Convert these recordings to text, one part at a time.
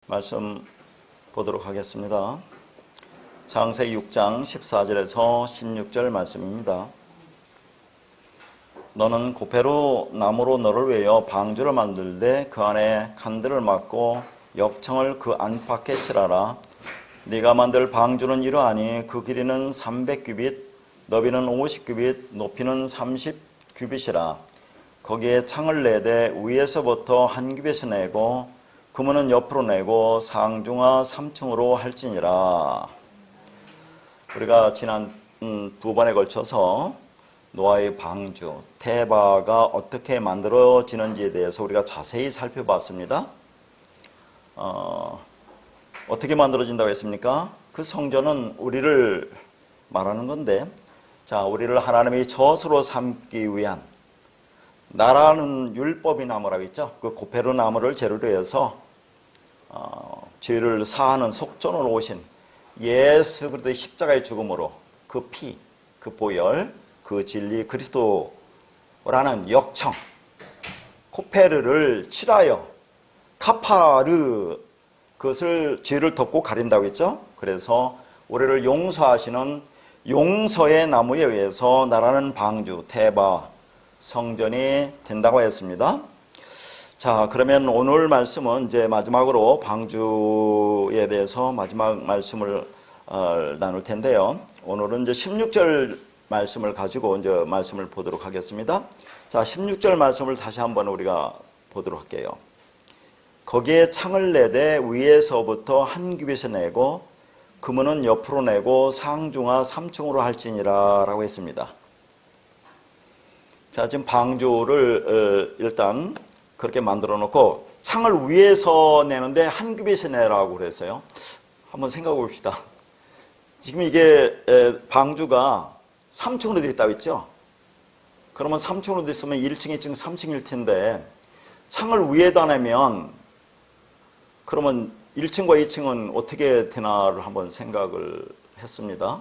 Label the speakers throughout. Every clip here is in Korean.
Speaker 1: 말씀 보도록 하겠습니다. 창세기 6장 14절에서 16절 말씀입니다. 너는 고페로 나무로 너를 위하여 방주를 만들되 그 안에 칸들을 막고 역청을 그 안팎에 칠하라. 네가 만들 방주는 이러하니 그 길이는 300규빗, 너비는 50규빗, 높이는 30규빗이라. 거기에 창을 내되 위에서부터 한 규빗을 내고 그문은 옆으로 내고 상중하 3층으로 할지니라. 우리가 지난 두 번에 걸쳐서 노아의 방주, 테바가 어떻게 만들어지는지에 대해서 우리가 자세히 살펴봤습니다. 어떻게 만들어진다고 했습니까? 그 성전은 우리를 말하는 건데, 자, 우리를 하나님의 젖으로 삼기 위한 나라는 율법이 나무라고 했죠. 그 고페르 나무를 재료로 해서 죄를 사하는 속전으로 오신 예수 그리스도의 십자가의 죽음으로 그 피, 그 보혈, 그 진리 그리스도라는 역청 코페르를 칠하여 카파르 그것을 죄를 덮고 가린다고 했죠. 그래서 우리를 용서하시는 용서의 나무에 의해서 나라는 방주, 테바, 성전이 된다고 했습니다. 자, 그러면 오늘 말씀은 이제 마지막으로 방주에 대해서 마지막 말씀을 나눌 텐데요. 오늘은 이제 16절 말씀을 가지고 이제 말씀을 보도록 하겠습니다. 자, 16절 말씀을 다시 한번 우리가 보도록 할게요. 거기에 창을 내되 위에서부터 한 규빗을 내고 그문은 옆으로 내고 상중하 3층으로 할지니라 라고 했습니다. 자, 지금 방주를 일단 그렇게 만들어 놓고 창을 위에서 내는데 한 규빗을 내라고 그랬어요. 한번 생각해 봅시다. 지금 이게 방주가 3층으로 되어 있다고 했죠. 그러면 3층으로 됐으면 1층, 2층, 3층일 텐데 창을 위에다 내면 그러면 1층과 2층은 어떻게 되나를 한번 생각을 했습니다.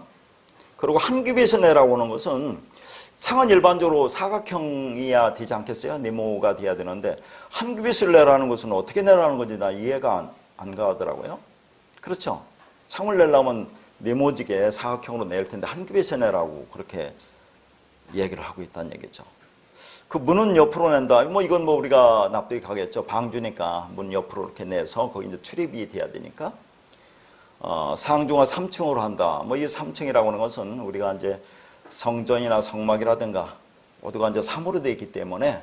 Speaker 1: 그리고 한 규빗을 내라고 하는 것은 창은 일반적으로 사각형이야 되지 않겠어요? 네모가 돼야 되는데 한 규빗을 내라는 것은 어떻게 내라는 건지 나 이해가 안 가더라고요. 그렇죠? 창을 내려면 네모지게 사각형으로 낼 텐데 한 규빗을 내라고 그렇게 얘기를 하고 있다는 얘기죠. 그 문은 옆으로 낸다. 뭐 이건 뭐 우리가 납득이 가겠죠. 방주니까 문 옆으로 이렇게 내서 거기 이제 출입이 돼야 되니까 상중하 3층으로 한다. 뭐 이 3층이라고 하는 것은 우리가 이제 성전이나 성막이라든가 모두가 이제 3으로 되어 있기 때문에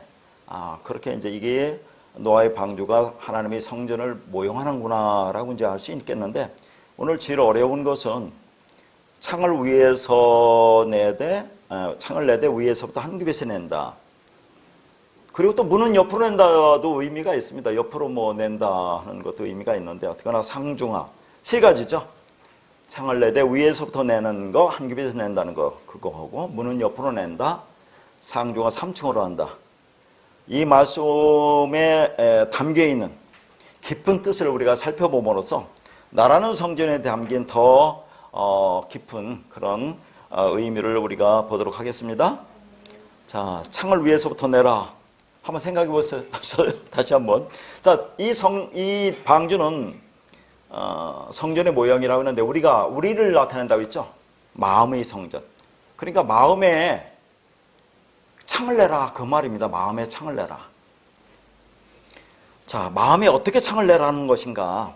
Speaker 1: 그렇게 이제 이게 노아의 방주가 하나님의 성전을 모형하는구나라고 이제 알 수 있겠는데 오늘 제일 어려운 것은 창을 위에서 창을 내되 위에서부터 한 규빗을 낸다. 그리고 또 문은 옆으로 낸다도 의미가 있습니다. 옆으로 뭐 낸다 하는 것도 의미가 있는데 어떻거나 상중하 세 가지죠. 창을 내되 위에서부터 내는 거, 한 규빗에서 낸다는 거, 그거 하고, 문은 옆으로 낸다, 상중하 3층으로 한다. 이 말씀에 담겨 있는 깊은 뜻을 우리가 살펴봄으로써 나라는 성전에 담긴 더 깊은 그런 의미를 우리가 보도록 하겠습니다. 자, 창을 위에서부터 내라. 한번 생각해 보세요. 다시 한번. 자, 이 방주는 성전의 모형이라고 하는데 우리를 나타낸다고 했죠. 마음의 성전. 그러니까 마음에 창을 내라 그 말입니다. 마음에 창을 내라. 자, 마음에 어떻게 창을 내라는 것인가.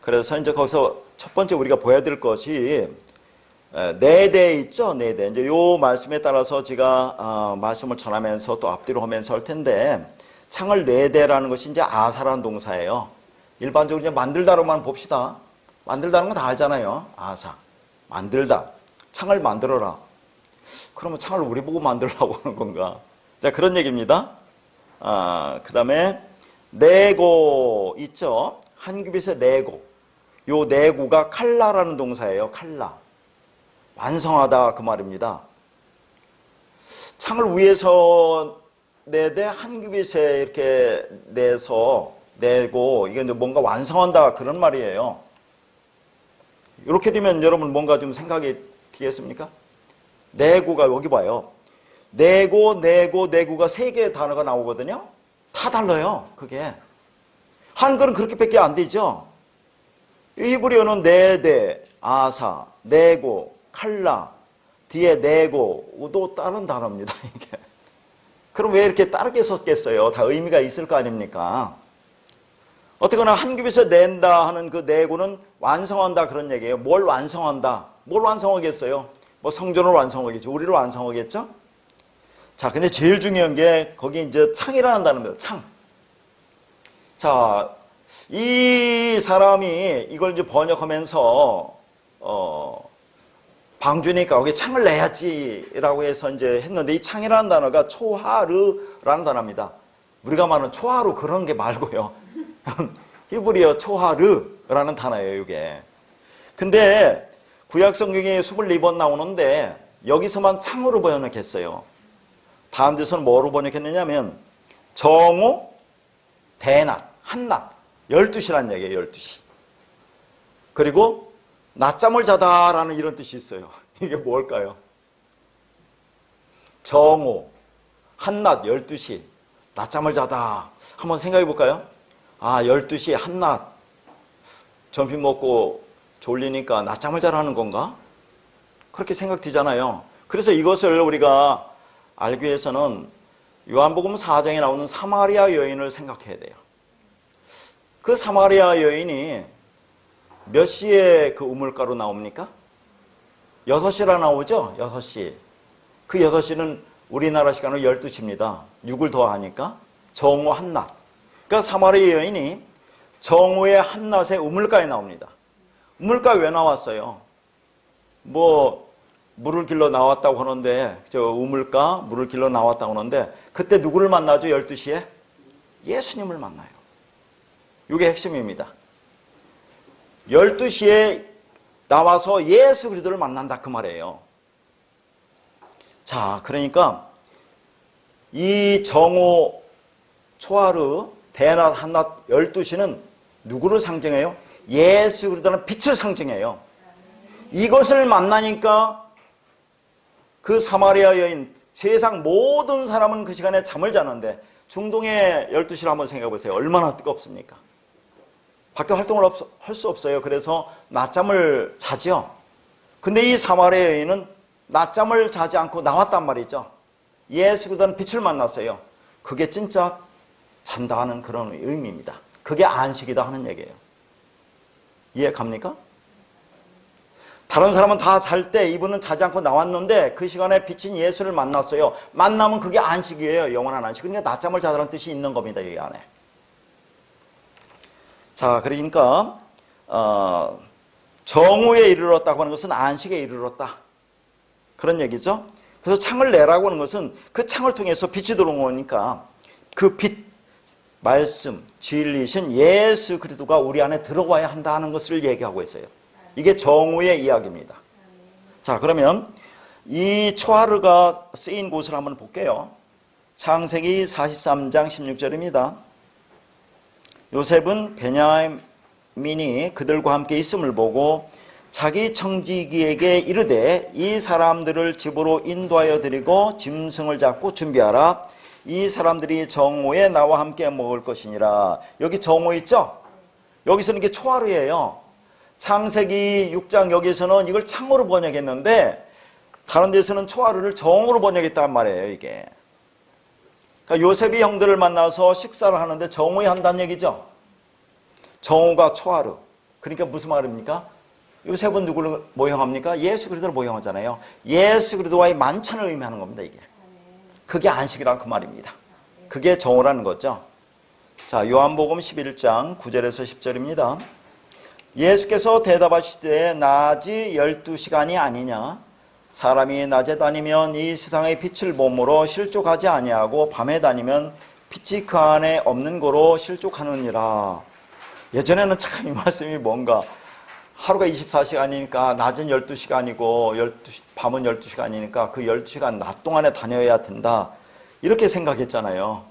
Speaker 1: 그래서 이제 거기서 첫 번째 우리가 보여드릴 것이 네 대 있죠. 네 대. 이제 요 말씀에 따라서 제가 말씀을 전하면서 또 앞뒤로 하면서 할 텐데 창을 네 대라는 것이 이제 아사라는 동사예요. 일반적으로 이제 만들다로만 봅시다. 만들다는 건 다 알잖아요. 아사. 만들다. 창을 만들어라. 그러면 창을 우리 보고 만들라고 하는 건가? 자, 그런 얘기입니다. 그 다음에 내고 있죠. 한 규빗에 내고. 요 내고가 칼라라는 동사예요. 칼라. 완성하다 그 말입니다. 창을 위에서 내되 한 규빗에 이렇게 내고 이게 이제 뭔가 완성한다 그런 말이에요. 이렇게 되면 여러분 뭔가 좀 생각이 되겠습니까? 내고가 여기 봐요. 내고가 세 개의 단어가 나오거든요. 다 달라요. 그게 한글은 그렇게밖에 안 되죠. 히브리어는 네데, 아사, 네고, 칼라, 뒤에 네고도 다른 단어입니다. 이게. 그럼 왜 이렇게 다르게 썼겠어요? 다 의미가 있을 거 아닙니까? 어쨌거나 한 굽에서 낸다 하는 그 네고는 완성한다 그런 얘기예요. 뭘 완성한다? 뭘 완성하겠어요? 뭐 성전을 완성하겠죠. 우리를 완성하겠죠? 자, 근데 제일 중요한 게 거기 이제 창이라는 단어입니다. 창. 자, 이 사람이 이걸 이제 번역하면서 방주니까 거기 창을 내야지라고 해서 이제 했는데 이 창이라는 단어가 초하르라는 단어입니다. 우리가 말하는 초하루 그런 게 말고요. 히브리어 초하르라는 단어예요, 이게. 근데 구약 성경에 24번 나오는데 여기서만 창으로 번역했어요. 다음 데서는 뭐로 번역했느냐면 정오, 대낮, 한낮, 12시란 얘기예요, 12시. 그리고 낮잠을 자다라는 이런 뜻이 있어요. 이게 뭘까요? 정오, 한낮, 12시, 낮잠을 자다. 한번 생각해 볼까요? 아, 12시, 한낮, 점심 먹고 졸리니까 낮잠을 자라는 건가? 그렇게 생각되잖아요. 그래서 이것을 우리가 알기 위해서는 요한복음 4장에 나오는 사마리아 여인을 생각해야 돼요. 그 사마리아 여인이 몇 시에 그 우물가로 나옵니까? 6시라 나오죠? 6시. 그 6시는 우리나라 시간으로 12시입니다. 6을 더하니까 정오 한낮. 그러니까 사마리아 여인이 정오의 한낮에 우물가에 나옵니다. 우물가에 왜 나왔어요? 뭐 물을 길러 나왔다고 하는데 저 우물가 물을 길러 나왔다고 하는데 그때 누구를 만나죠? 12시에? 예수님을 만나요. 이게 핵심입니다. 12시에 나와서 예수 그리스도를 만난다 그 말이에요. 자, 그러니까 이 정오, 초하루, 대낮, 한낮, 12시는 누구를 상징해요? 예수 그리스도는 빛을 상징해요. 이것을 만나니까 그 사마리아 여인, 세상 모든 사람은 그 시간에 잠을 자는데 중동의 12시를 한번 생각해 보세요. 얼마나 뜨겁습니까? 밖에 활동을 할 수 없어요. 그래서 낮잠을 자죠. 근데 이 사마리아 여인은 낮잠을 자지 않고 나왔단 말이죠. 예수 그리스도는 빛을 만났어요. 그게 진짜 잔다 하는 그런 의미입니다. 그게 안식이다 하는 얘기예요. 이해 갑니까? 다른 사람은 다 잘 때 이분은 자지 않고 나왔는데 그 시간에 비친 예수를 만났어요. 만나면 그게 안식이에요. 영원한 안식. 그러니까 낮잠을 자다는 뜻이 있는 겁니다. 여기 안에. 자, 그러니까 정오에 이르렀다고 하는 것은 안식에 이르렀다. 그런 얘기죠. 그래서 창을 내라고 하는 것은 그 창을 통해서 빛이 들어오니까 그 빛, 말씀, 진리신 예수 그리스도가 우리 안에 들어와야 한다는 것을 얘기하고 있어요. 이게 정오의 이야기입니다. 자, 그러면 이 초하루가 쓰인 곳을 한번 볼게요. 창세기 43장 16절입니다. 요셉은 베냐민이 그들과 함께 있음을 보고 자기 청지기에게 이르되 이 사람들을 집으로 인도하여 드리고 짐승을 잡고 준비하라. 이 사람들이 정오에 나와 함께 먹을 것이니라. 여기 정오 있죠? 여기서는 이게 초하루예요. 창세기 6장 여기서는 이걸 창으로 번역했는데 다른 데서는 초하루를 정오로 번역했단 말이에요. 이게. 그러니까 요셉이 형들을 만나서 식사를 하는데 정오에 한다는 얘기죠. 정오가 초하루. 그러니까 무슨 말입니까? 요셉은 누구를 모형합니까? 예수 그리스도를 모형하잖아요. 예수 그리스도와의 만찬을 의미하는 겁니다. 이게. 그게 안식이란 그 말입니다. 그게 정오라는 거죠. 자, 요한복음 11장 9절에서 10절입니다. 예수께서 대답하시되 낮이 12시간이 아니냐? 사람이 낮에 다니면 이 세상의 빛을 몸으로 실족하지 아니하고 밤에 다니면 빛이 그 안에 없는 거로 실족하느니라. 예전에는 참 이 말씀이 뭔가 하루가 24시간이니까 낮은 12시간이고 밤은 12시간이니까 그 12시간 낮 동안에 다녀야 된다. 이렇게 생각했잖아요.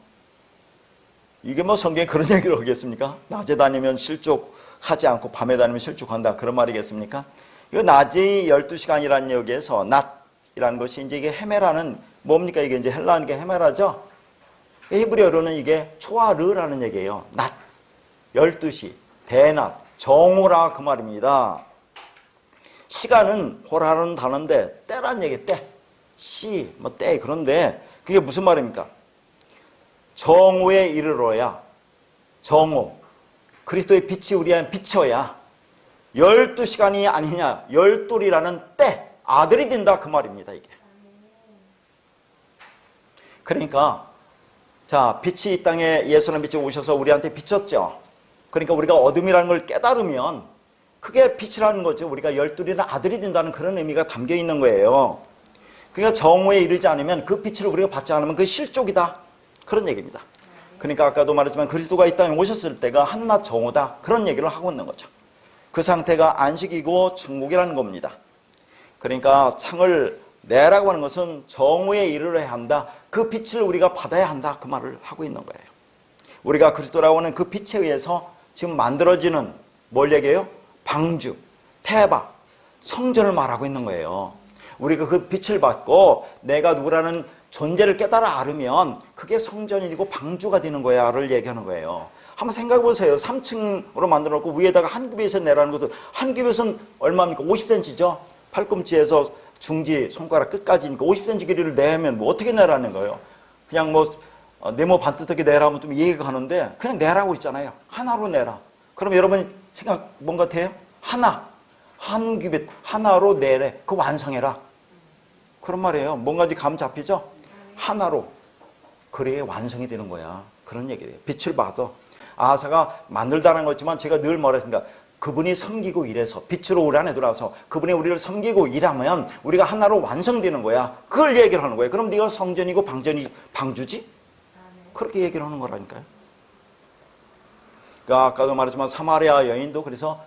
Speaker 1: 이게 뭐 성경에 그런 얘기를 하겠습니까? 낮에 다니면 실족하지 않고 밤에 다니면 실족한다. 그런 말이겠습니까? 이거 낮이 12시간이라는 여기에서 낮이라는 것이 이제 이게 헤메라는 뭡니까? 이게 이제 헬라어는 게 헤메라죠? 히브리어로는 이게 초하르라는 얘기예요. 낮. 12시, 대낮, 정오라 그 말입니다. 시간은 호라는 단어인데 때란 얘기, 때. 시, 뭐 때. 그런데 그게 무슨 말입니까? 정오에 이르러야, 정오, 그리스도의 빛이 우리 안에 비춰야 12시간이 아니냐, 열둘이라는 때, 아들이 된다 그 말입니다. 이게. 그러니까 자, 빛이 이 땅에 예수님 빛이 오셔서 우리한테 비쳤죠. 그러니까 우리가 어둠이라는 걸 깨달으면 그게 빛이라는 거죠. 우리가 열둘이라는 아들이 된다는 그런 의미가 담겨 있는 거예요. 그러니까 정오에 이르지 않으면 그 빛을 우리가 받지 않으면 그 실족이다. 그런 얘기입니다. 그러니까 아까도 말했지만 그리스도가 이 땅에 오셨을 때가 한낮 정오다. 그런 얘기를 하고 있는 거죠. 그 상태가 안식이고 천국이라는 겁니다. 그러니까 창을 내라고 하는 것은 정오에 이르러야 한다. 그 빛을 우리가 받아야 한다. 그 말을 하고 있는 거예요. 우리가 그리스도라고 하는 그 빛에 의해서 지금 만들어지는 뭘 얘기해요? 방주, 태박, 성전을 말하고 있는 거예요. 우리가 그 빛을 받고 내가 누구라는 존재를 깨달아 알으면 그게 성전이 되고 방주가 되는 거야를 얘기하는 거예요. 한번 생각해 보세요. 3층으로 만들어 놓고 위에다가 한 큐빗을 내라는 것도, 한 큐빗은 얼마입니까? 50cm죠? 팔꿈치에서 중지 손가락 끝까지니까 50cm 길이를 내면 뭐 어떻게 내라는 거예요? 그냥 뭐 네모 반듯하게 내라면 좀 이해가 가는데 그냥 내라고 있잖아요. 하나로 내라. 그럼 여러분 생각 뭔가 돼요? 하나, 한 큐빗 하나로 내래. 그 완성해라. 그런 말이에요. 뭔가지 감 잡히죠? 하나로. 그래야 완성이 되는 거야. 그런 얘기예요. 빛을 받아. 아사가 만들다는 거지만 제가 늘 말했습니다. 그분이 섬기고 일해서 빛으로 우리 안에 들어와서 그분이 우리를 섬기고 일하면 우리가 하나로 완성되는 거야. 그걸 얘기를 하는 거예요. 그럼 네가 성전이고 방주지? 그렇게 얘기를 하는 거라니까요. 그러니까 아까도 말했지만 사마리아 여인도 그래서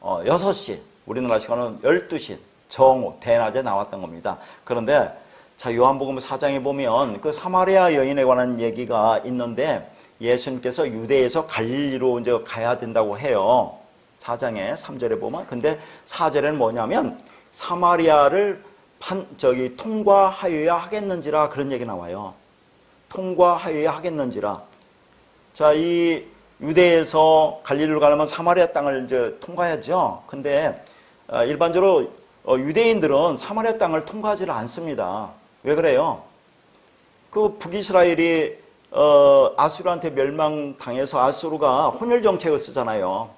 Speaker 1: 6시, 우리나라 시간은 12시, 정오, 대낮에 나왔던 겁니다. 그런데 자, 요한복음 4장에 보면 그 사마리아 여인에 관한 얘기가 있는데 예수님께서 유대에서 갈릴리로 이제 가야 된다고 해요. 4장에 3절에 보면. 근데 4절에는 뭐냐면 사마리아를 통과하여야 하겠는지라 그런 얘기 나와요. 통과하여야 하겠는지라. 자, 이 유대에서 갈릴리로 가려면 사마리아 땅을 이제 통과해야죠. 근데 일반적으로 유대인들은 사마리아 땅을 통과하지를 않습니다. 왜 그래요? 그 북이스라엘이 아수르한테 멸망당해서 아수르가 혼혈 정책을 쓰잖아요.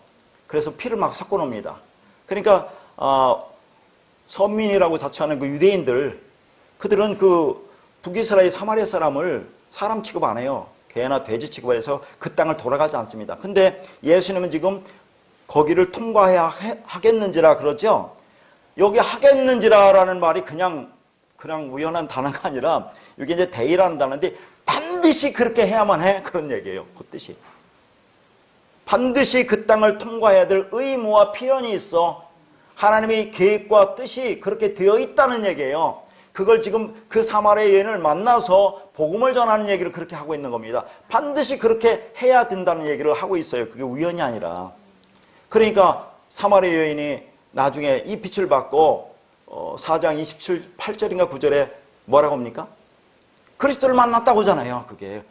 Speaker 1: 그래서 피를 막 섞어 놓습니다. 그러니까 선민이라고 자처하는 그 유대인들, 그들은 그 북이스라엘 사마리아 사람을 사람 취급 안 해요. 개나 돼지 취급해서 그 땅을 돌아가지 않습니다. 근데 예수님은 지금 거기를 통과해야 하겠는지라 그러죠. 여기 하겠는지라라는 말이 그냥 우연한 단어가 아니라 이게 이제 대의라는 단어인데 반드시 그렇게 해야만 해. 그런 얘기예요. 그 뜻이. 반드시 그 땅을 통과해야 될 의무와 필연이 있어. 하나님의 계획과 뜻이 그렇게 되어 있다는 얘기예요. 그걸 지금 그 사마리아 여인을 만나서 복음을 전하는 얘기를 그렇게 하고 있는 겁니다. 반드시 그렇게 해야 된다는 얘기를 하고 있어요. 그게 우연이 아니라. 그러니까 사마리아 여인이 나중에 이 빛을 받고 4장 28절인가 9절에 뭐라고 합니까? 그리스도를 만났다고 하잖아요. 그게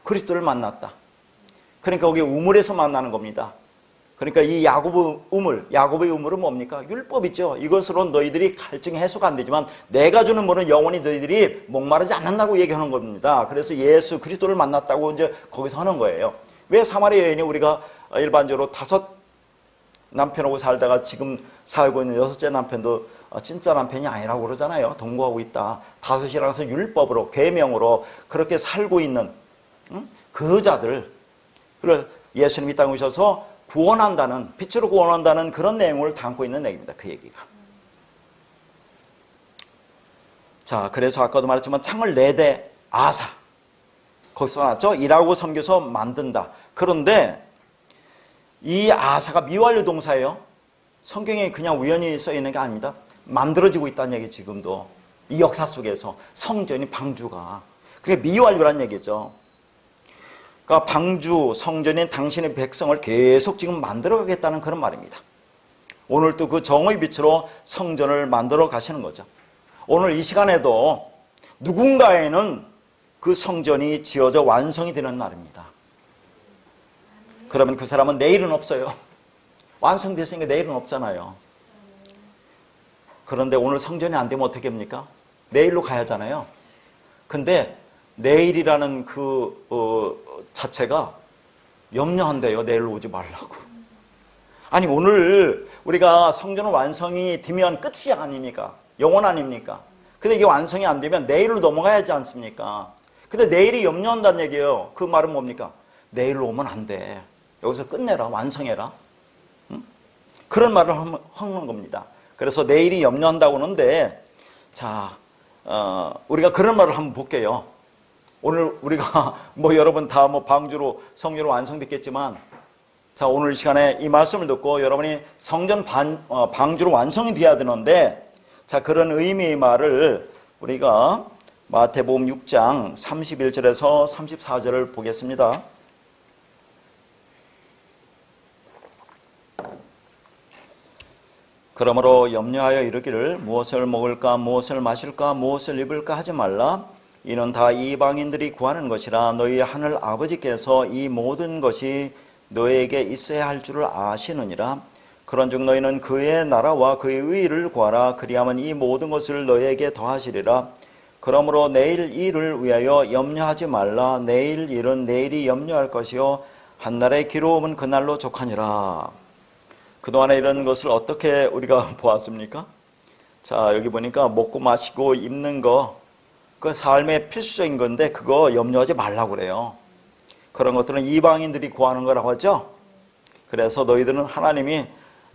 Speaker 1: 그리스도를 만났다. 그러니까 거기 우물에서 만나는 겁니다. 그러니까 이 야곱의 우물은 뭡니까? 율법이죠. 이것으로 너희들이 갈증이 해소가 안 되지만 내가 주는 물은 영원히 너희들이 목마르지 않는다고 얘기하는 겁니다. 그래서 예수 그리스도를 만났다고 이제 거기서 하는 거예요. 왜 사마리아 여인이 우리가 일반적으로 5 남편하고 살다가 지금 살고 있는 6째 남편도 진짜 남편이 아니라고 그러잖아요. 동거하고 있다. 5이라서 율법으로 계명으로 그렇게 살고 있는 그 여자들을 예수님이 땅에 오셔서 구원한다는, 빛으로 구원한다는 그런 내용을 담고 있는 얘기입니다. 그 얘기가. 자, 그래서 아까도 말했지만 창을 4대 아사. 거기서 나왔죠? 일하고 섬겨서 만든다. 그런데 이 아사가 미완료 동사예요. 성경에 그냥 우연히 써 있는 게 아닙니다. 만들어지고 있다는 얘기 지금도. 이 역사 속에서 성전이 방주가. 그게 미완료란 얘기죠. 그러니까 방주, 성전인 당신의 백성을 계속 지금 만들어가겠다는 그런 말입니다. 오늘도 그 정의 빛으로 성전을 만들어 가시는 거죠. 오늘 이 시간에도 누군가에는 그 성전이 지어져 완성이 되는 날입니다. 그러면 그 사람은 내일은 없어요. 완성됐으니까 내일은 없잖아요. 그런데 오늘 성전이 안 되면 어떻게 합니까? 내일로 가야 하잖아요. 근데 내일이라는 자체가 염려한대요. 내일로 오지 말라고. 아니 오늘 우리가 성전 완성이 되면 끝이 아닙니까? 영원 아닙니까? 근데 이게 완성이 안 되면 내일로 넘어가야 하지 않습니까? 근데 내일이 염려한다는 얘기예요. 그 말은 뭡니까? 내일로 오면 안 돼. 여기서 끝내라. 완성해라. 응? 그런 말을 하는 겁니다. 그래서 내일이 염려한다고 하는데 자, 우리가 그런 말을 한번 볼게요. 오늘 우리가 여러분 다 방주로 성전으로 완성됐겠지만 자, 오늘 이 시간에 이 말씀을 듣고 여러분이 성전 방주로 완성이 돼야 되는데 자, 그런 의미의 말을 우리가 마태복음 6장 31절에서 34절을 보겠습니다. 그러므로 염려하여 이르기를 무엇을 먹을까 무엇을 마실까 무엇을 입을까 하지 말라. 이는 다 이방인들이 구하는 것이라. 너희 하늘 아버지께서 이 모든 것이 너에게 있어야 할 줄을 아시느니라. 그런즉 너희는 그의 나라와 그의 의를 구하라. 그리하면 이 모든 것을 너희에게 더하시리라. 그러므로 내일 일을 위하여 염려하지 말라. 내일 일은 내일이 염려할 것이요 한날의 괴로움은 그날로 족하니라. 그동안에 이런 것을 어떻게 우리가 보았습니까? 자, 여기 보니까 먹고 마시고 입는 거, 그 삶의 필수적인 건데 그거 염려하지 말라고 그래요. 그런 것들은 이방인들이 구하는 거라고 하죠. 그래서 너희들은 하나님이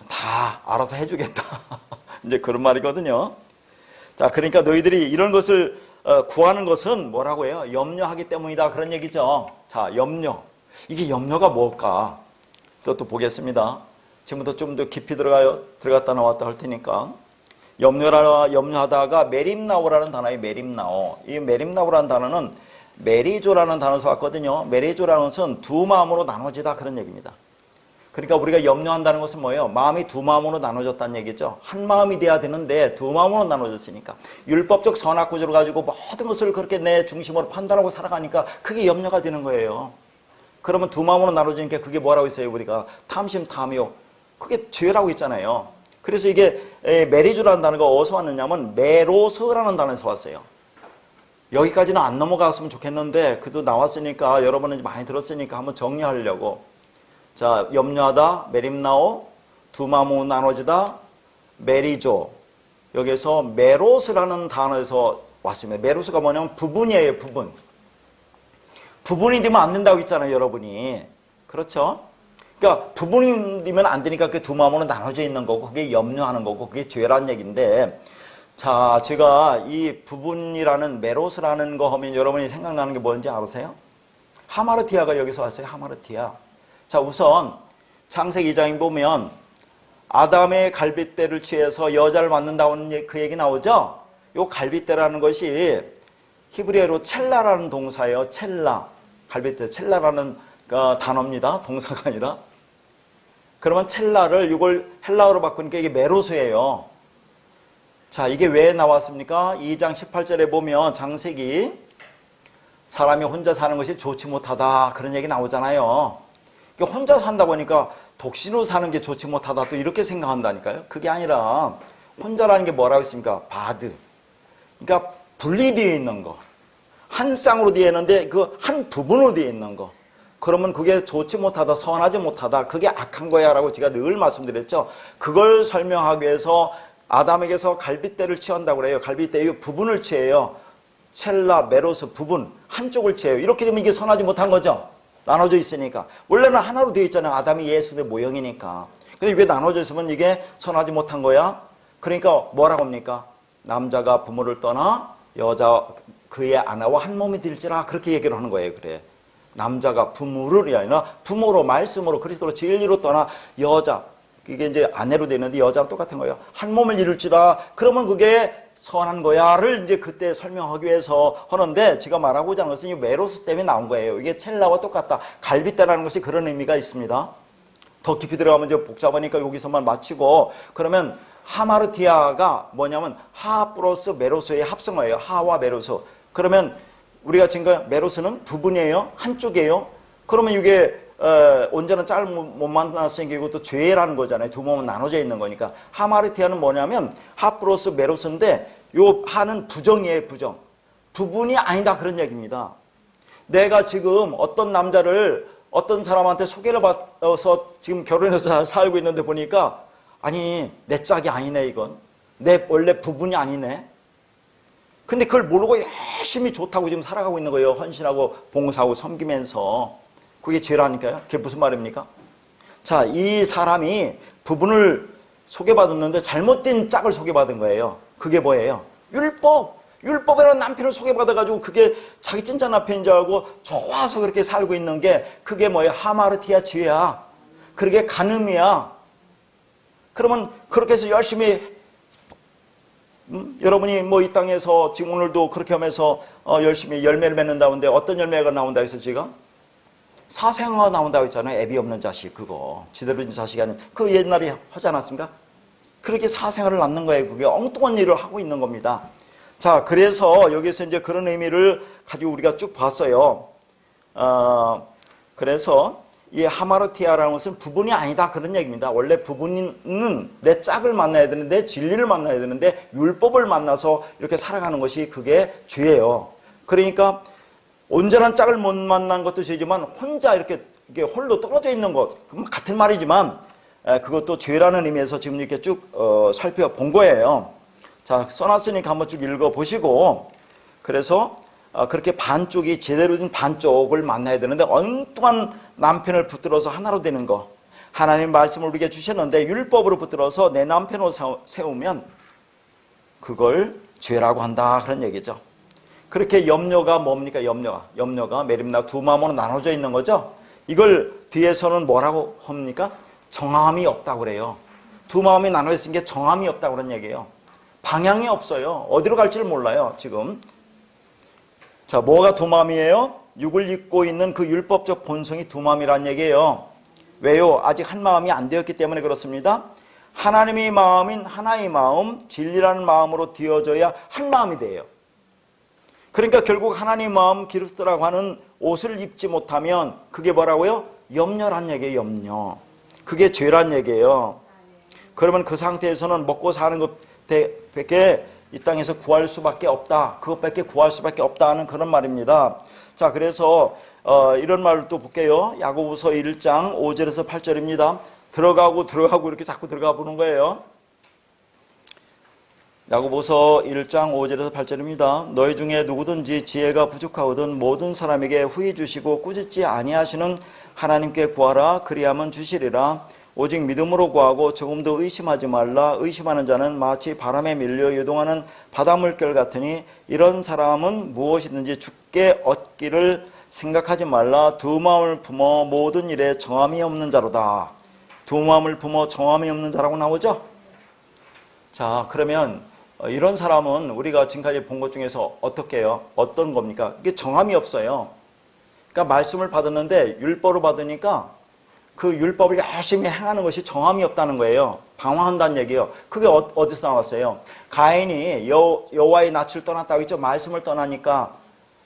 Speaker 1: 다 알아서 해주겠다. 이제 그런 말이거든요. 자, 그러니까 너희들이 이런 것을 구하는 것은 뭐라고 해요? 염려하기 때문이다. 그런 얘기죠. 자, 염려. 이게 염려가 뭘까? 또 보겠습니다. 지금부터 좀 더 깊이 들어갔다 나왔다 할 테니까. 염려하다가 메림나오라는 단어예요. 메림나오. 이 메림나오라는 단어는 메리조라는 단어에서 왔거든요. 메리조라는 것은 두 마음으로 나눠지다 그런 얘기입니다. 그러니까 우리가 염려한다는 것은 뭐예요? 마음이 두 마음으로 나눠졌다는 얘기죠. 한 마음이 돼야 되는데 두 마음으로 나눠졌으니까. 율법적 선악구조를 가지고 모든 것을 그렇게 내 중심으로 판단하고 살아가니까 그게 염려가 되는 거예요. 그러면 두 마음으로 나눠지니까 그게 뭐라고 했어요? 우리가 탐심, 탐욕. 그게 죄라고 했잖아요. 그래서 이게 메리조라는 단어가 어디서 왔느냐면 메로스라는 단어에서 왔어요. 여기까지는 안 넘어갔으면 좋겠는데 그래도 나왔으니까 여러분은 많이 들었으니까 한번 정리하려고. 자, 염려하다, 메림나오, 두 마음으로 나눠지다, 메리조. 여기서 메로스라는 단어에서 왔습니다. 메로스가 뭐냐면 부분이에요, 부분. 부분이 되면 안 된다고 했잖아요, 여러분이. 그렇죠? 그러니까 부분이 되면 안 되니까 그 두 마음으로 나눠져 있는 거고 그게 염려하는 거고 그게 죄라는 얘기인데 자, 제가 이 부분이라는 메로스라는 거 하면 여러분이 생각나는 게 뭔지 아세요? 하마르티아가 여기서 왔어요. 하마르티아. 자, 우선 창세기 2장에 보면 아담의 갈빗대를 취해서 여자를 만든다는 그 얘기 나오죠? 요 갈빗대라는 것이 히브리어로 첼라라는 동사예요. 첼라. 갈빗대, 첼라라는 단어입니다. 동사가 아니라. 그러면 첼라를 이걸 헬라어로 바꾸니까 이게 메로스예요. 자, 이게 왜 나왔습니까? 2장 18절에 보면 창세기 사람이 혼자 사는 것이 좋지 못하다 그런 얘기 나오잖아요. 혼자 산다 보니까 독신으로 사는 게 좋지 못하다 또 이렇게 생각한다니까요. 그게 아니라 혼자라는 게 뭐라고 했습니까? 바드. 그러니까 분리되어 있는 거. 한 쌍으로 되어 있는데 그 한 부분으로 되어 있는 거. 그러면 그게 좋지 못하다, 선하지 못하다, 그게 악한 거야 라고 제가 늘 말씀드렸죠. 그걸 설명하기 위해서 아담에게서 갈빗대를 취한다고 그래요. 갈빗대의 부분을 취해요. 첼라, 메로스 부분, 한쪽을 취해요. 이렇게 되면 이게 선하지 못한 거죠. 나눠져 있으니까. 원래는 하나로 되어 있잖아요. 아담이 예수의 모형이니까. 근데 이게 나눠져 있으면 이게 선하지 못한 거야. 그러니까 뭐라고 합니까? 남자가 부모를 떠나 여자 그의 아내와 한 몸이 될지라 그렇게 얘기를 하는 거예요. 그래. 남자가 부모를 아니라 부모로 말씀으로 그리스도로 진리로 떠나 여자 이게 이제 아내로 되는데 여자랑 똑같은 거예요. 한 몸을 이룰지라 그러면 그게 선한 거야를 이제 그때 설명하기 위해서 하는데 제가 말하고자 하는 것은 이 메로스 때문에 나온 거예요. 이게 첼라와 똑같다. 갈빗대라는 것이 그런 의미가 있습니다. 더 깊이 들어가면 이제 복잡하니까 여기서만 마치고 그러면 하마르티아가 뭐냐면 하 플러스 메로스의 합성어예요. 하와 메로스. 그러면 우리가 지금 메로스는 부분이에요? 한쪽이에요? 그러면 이게 온전한 짝을 못 만났으니까 이것도 죄라는 거잖아요. 두 몸은 나눠져 있는 거니까. 하마르티아는 뭐냐면 하프로스 메로스인데 요 하는 부정이에요. 부정. 부분이 아니다 그런 얘기입니다. 내가 지금 어떤 남자를 어떤 사람한테 소개를 받아서 지금 결혼해서 살고 있는데 보니까 아니 내 짝이 아니네 이건. 내 원래 부분이 아니네. 근데 그걸 모르고 열심히 좋다고 지금 살아가고 있는 거예요. 헌신하고 봉사하고 섬기면서. 그게 죄라니까요. 그게 무슨 말입니까? 자, 이 사람이 부분을 소개받았는데 잘못된 짝을 소개받은 거예요. 그게 뭐예요? 율법. 율법이라는 남편을 소개받아가지고 그게 자기 진짜 남편인 줄 알고 좋아서 그렇게 살고 있는 게 그게 뭐예요? 하마르티아 죄야. 그게 간음이야. 그러면 그렇게 해서 열심히 여러분이 뭐 이 땅에서 지금 오늘도 그렇게 하면서 열심히 열매를 맺는다는데 어떤 열매가 나온다고 해서 지금? 사생아가 나온다고 했잖아요. 애비 없는 자식 그거. 지대로 된 자식이 아닌 그 옛날에 하지 않았습니까? 그렇게 사생아를 낳는 거예요. 그게 엉뚱한 일을 하고 있는 겁니다. 자, 그래서 여기서 이제 그런 의미를 가지고 우리가 쭉 봤어요. 그래서 이 하마르티아라는 것은 부분이 아니다 그런 얘기입니다. 원래 부분은 내 짝을 만나야 되는데 진리를 만나야 되는데 율법을 만나서 이렇게 살아가는 것이 그게 죄예요. 그러니까 온전한 짝을 못 만난 것도 죄지만 혼자 이렇게 홀로 떨어져 있는 것 같은 말이지만 그것도 죄라는 의미에서 지금 이렇게 쭉 살펴본 거예요. 자, 써놨으니까 한번 쭉 읽어보시고 그래서 그렇게 반쪽이 제대로 된 반쪽을 만나야 되는데 엉뚱한 남편을 붙들어서 하나로 되는 거. 하나님 말씀을 우리에게 주셨는데 율법으로 붙들어서 내 남편으로 세우면 그걸 죄라고 한다 그런 얘기죠. 그렇게 염려가 뭡니까? 염려가 메림나 두 마음으로 나눠져 있는 거죠. 이걸 뒤에서는 뭐라고 합니까? 정함이 없다고 그래요. 두 마음이 나눠져 있는 게 정함이 없다고 그런 얘기예요. 방향이 없어요. 어디로 갈지를 몰라요 지금. 자, 뭐가 두 마음이에요? 육을 입고 있는 그 율법적 본성이 두 마음이란 얘기예요. 왜요? 아직 한 마음이 안 되었기 때문에 그렇습니다. 하나님의 마음인 하나의 마음, 진리라는 마음으로 되어져야 한 마음이 돼요. 그러니까 결국 하나님의 마음 그리스도라고 하는 옷을 입지 못하면 그게 뭐라고요? 염려란 얘기예요. 염려. 그게 죄란 얘기예요. 그러면 그 상태에서는 먹고 사는 것밖에 이 땅에서 구할 수밖에 없다. 그것밖에 구할 수밖에 없다는 그런 말입니다. 자, 그래서 이런 말을 또 볼게요. 야고보서 1장 5절에서 8절입니다. 들어가고 이렇게 자꾸 들어가 보는 거예요. 야고보서 1장 5절에서 8절입니다. 너희 중에 누구든지 지혜가 부족하거든 모든 사람에게 후히 주시고 꾸짖지 아니하시는 하나님께 구하라. 그리하면 주시리라. 오직 믿음으로 구하고 조금도 의심하지 말라. 의심하는 자는 마치 바람에 밀려 요동하는 바닷물결 같으니 이런 사람은 무엇이든지 죽게 얻기를 생각하지 말라. 두 마음을 품어 모든 일에 정함이 없는 자로다. 두 마음을 품어 정함이 없는 자라고 나오죠? 자, 그러면 이런 사람은 우리가 지금까지 본 것 중에서 어떻게 해요? 어떤 겁니까? 이게 정함이 없어요. 그러니까 말씀을 받았는데 율법을 받으니까 그 율법을 열심히 행하는 것이 정함이 없다는 거예요. 방황한다는 얘기예요. 그게 어디서 나왔어요? 가인이 여호와의 낯을 떠났다고 했죠. 말씀을 떠나니까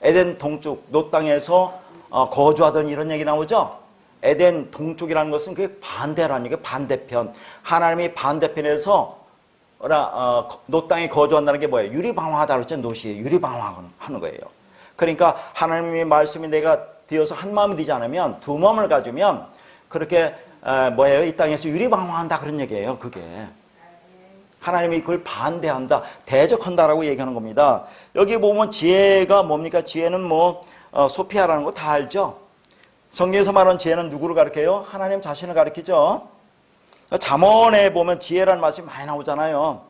Speaker 1: 에덴 동쪽 노 땅에서 거주하던 이런 얘기 나오죠. 에덴 동쪽이라는 것은 그게 반대라는 얘기예요. 반대편. 하나님이 반대편에서 노 땅에 거주한다는 게 뭐예요? 유리방황하다 그랬죠. 노시 유리방황하는 거예요. 그러니까 하나님의 말씀이 내가 되어서 한 마음이 되지 않으면 두 마음을 가지면 그렇게 뭐예요? 이 땅에서 유리방황한다 그런 얘기예요. 그게 하나님이 그걸 반대한다, 대적한다라고 얘기하는 겁니다. 여기 보면 지혜가 뭡니까? 지혜는 소피아라는 거 다 알죠? 성경에서 말하는 지혜는 누구를 가리켜요? 하나님 자신을 가리키죠. 잠언에 보면 지혜라는 말씀이 많이 나오잖아요.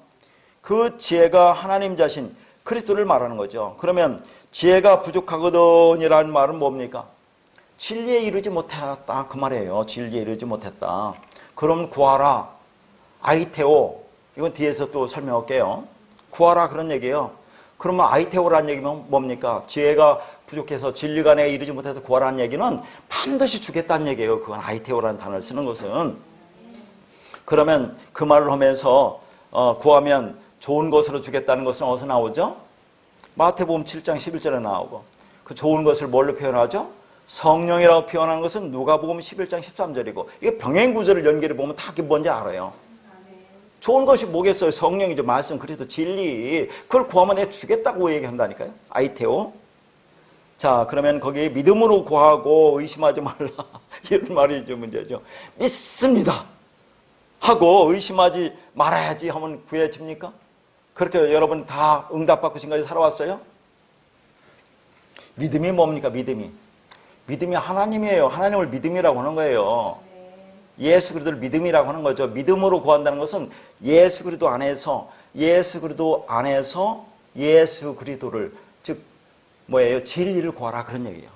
Speaker 1: 그 지혜가 하나님 자신 그리스도를 말하는 거죠. 그러면 지혜가 부족하거든이라는 말은 뭡니까? 진리에 이르지 못했다 그 말이에요. 진리에 이르지 못했다. 그럼 구하라. 아이테오. 이건 뒤에서 또 설명할게요. 구하라 그런 얘기예요. 그러면 아이테오라는 얘기는 뭡니까? 지혜가 부족해서 진리가 내가 이르지 못해서 구하라는 얘기는 반드시 주겠다는 얘기예요. 그건 아이테오라는 단어를 쓰는 것은. 그러면 그 말을 하면서 구하면 좋은 것으로 주겠다는 것은 어디서 나오죠? 마태복음 7장 11절에 나오고 그 좋은 것을 뭘로 표현하죠? 성령이라고 표현하는 것은 누가복음 11장 13절이고 이게 병행구절을 연결해 보면 다 그게 뭔지 알아요. 좋은 것이 뭐겠어요? 성령이죠. 말씀, 그리스도, 진리. 그걸 구하면 내가 주겠다고 얘기한다니까요. 아이테오. 자, 그러면 거기에 믿음으로 구하고 의심하지 말라. 이런 말이 좀 문제죠. 믿습니다 하고 의심하지 말아야지 하면 구해집니까? 그렇게 여러분 다 응답받고 지금까지 살아왔어요? 믿음이 뭡니까? 믿음이 하나님이에요. 하나님을 믿음이라고 하는 거예요. 예수 그리스도를 믿음이라고 하는 거죠. 믿음으로 구한다는 것은 예수 그리스도 안에서 예수 그리스도를, 즉 뭐예요? 진리를 구하라, 그런 얘기예요.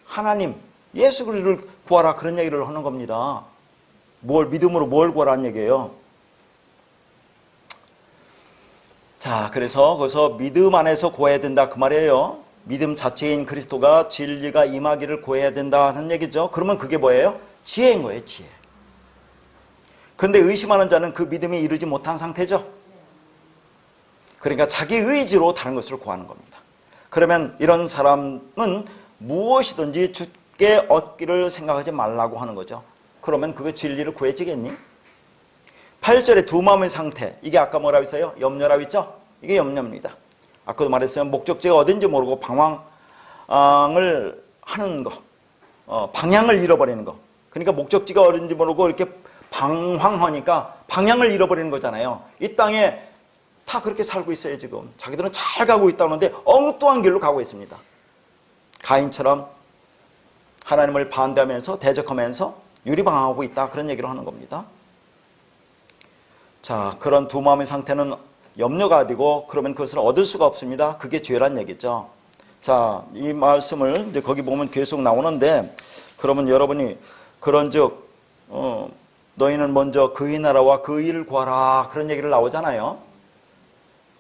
Speaker 1: 하나님, 예수 그리스도를 구하라, 그런 얘기를 하는 겁니다. 믿음으로 뭘 구하라는 얘기예요? 자, 그래서 거기서 믿음 안에서 구해야 된다, 그 말이에요. 믿음 자체인 그리스도가 진리가 임하기를 구해야 된다는 얘기죠. 그러면 그게 뭐예요? 지혜인 거예요, 지혜. 그런데 의심하는 자는 그 믿음이 이르지 못한 상태죠. 그러니까 자기 의지로 다른 것을 구하는 겁니다. 그러면 이런 사람은 무엇이든지 주께 얻기를 생각하지 말라고 하는 거죠. 그러면 그게 진리를 구해지겠니? 8절에 두 마음의 상태, 이게 아까 뭐라고 했어요? 염려라고 했죠? 이게 염려입니다. 아까도 말했어요. 목적지가 어딘지 모르고 방황을 하는 거, 방향을 잃어버리는 거. 그러니까 목적지가 어딘지 모르고 이렇게 방황하니까 방향을 잃어버리는 거잖아요. 이 땅에 다 그렇게 살고 있어요, 지금. 자기들은 잘 가고 있다는데 엉뚱한 길로 가고 있습니다. 가인처럼 하나님을 반대하면서 대적하면서 유리방황하고 있다, 그런 얘기를 하는 겁니다. 자, 그런 두 마음의 상태는 염려가 되고 그러면 그것을 얻을 수가 없습니다. 그게 죄란 얘기죠. 자, 이 말씀을 이제 거기 보면 계속 나오는데, 그러면 여러분이 그런즉 너희는 먼저 그의 나라와 그의 일을 구하라, 그런 얘기를 나오잖아요.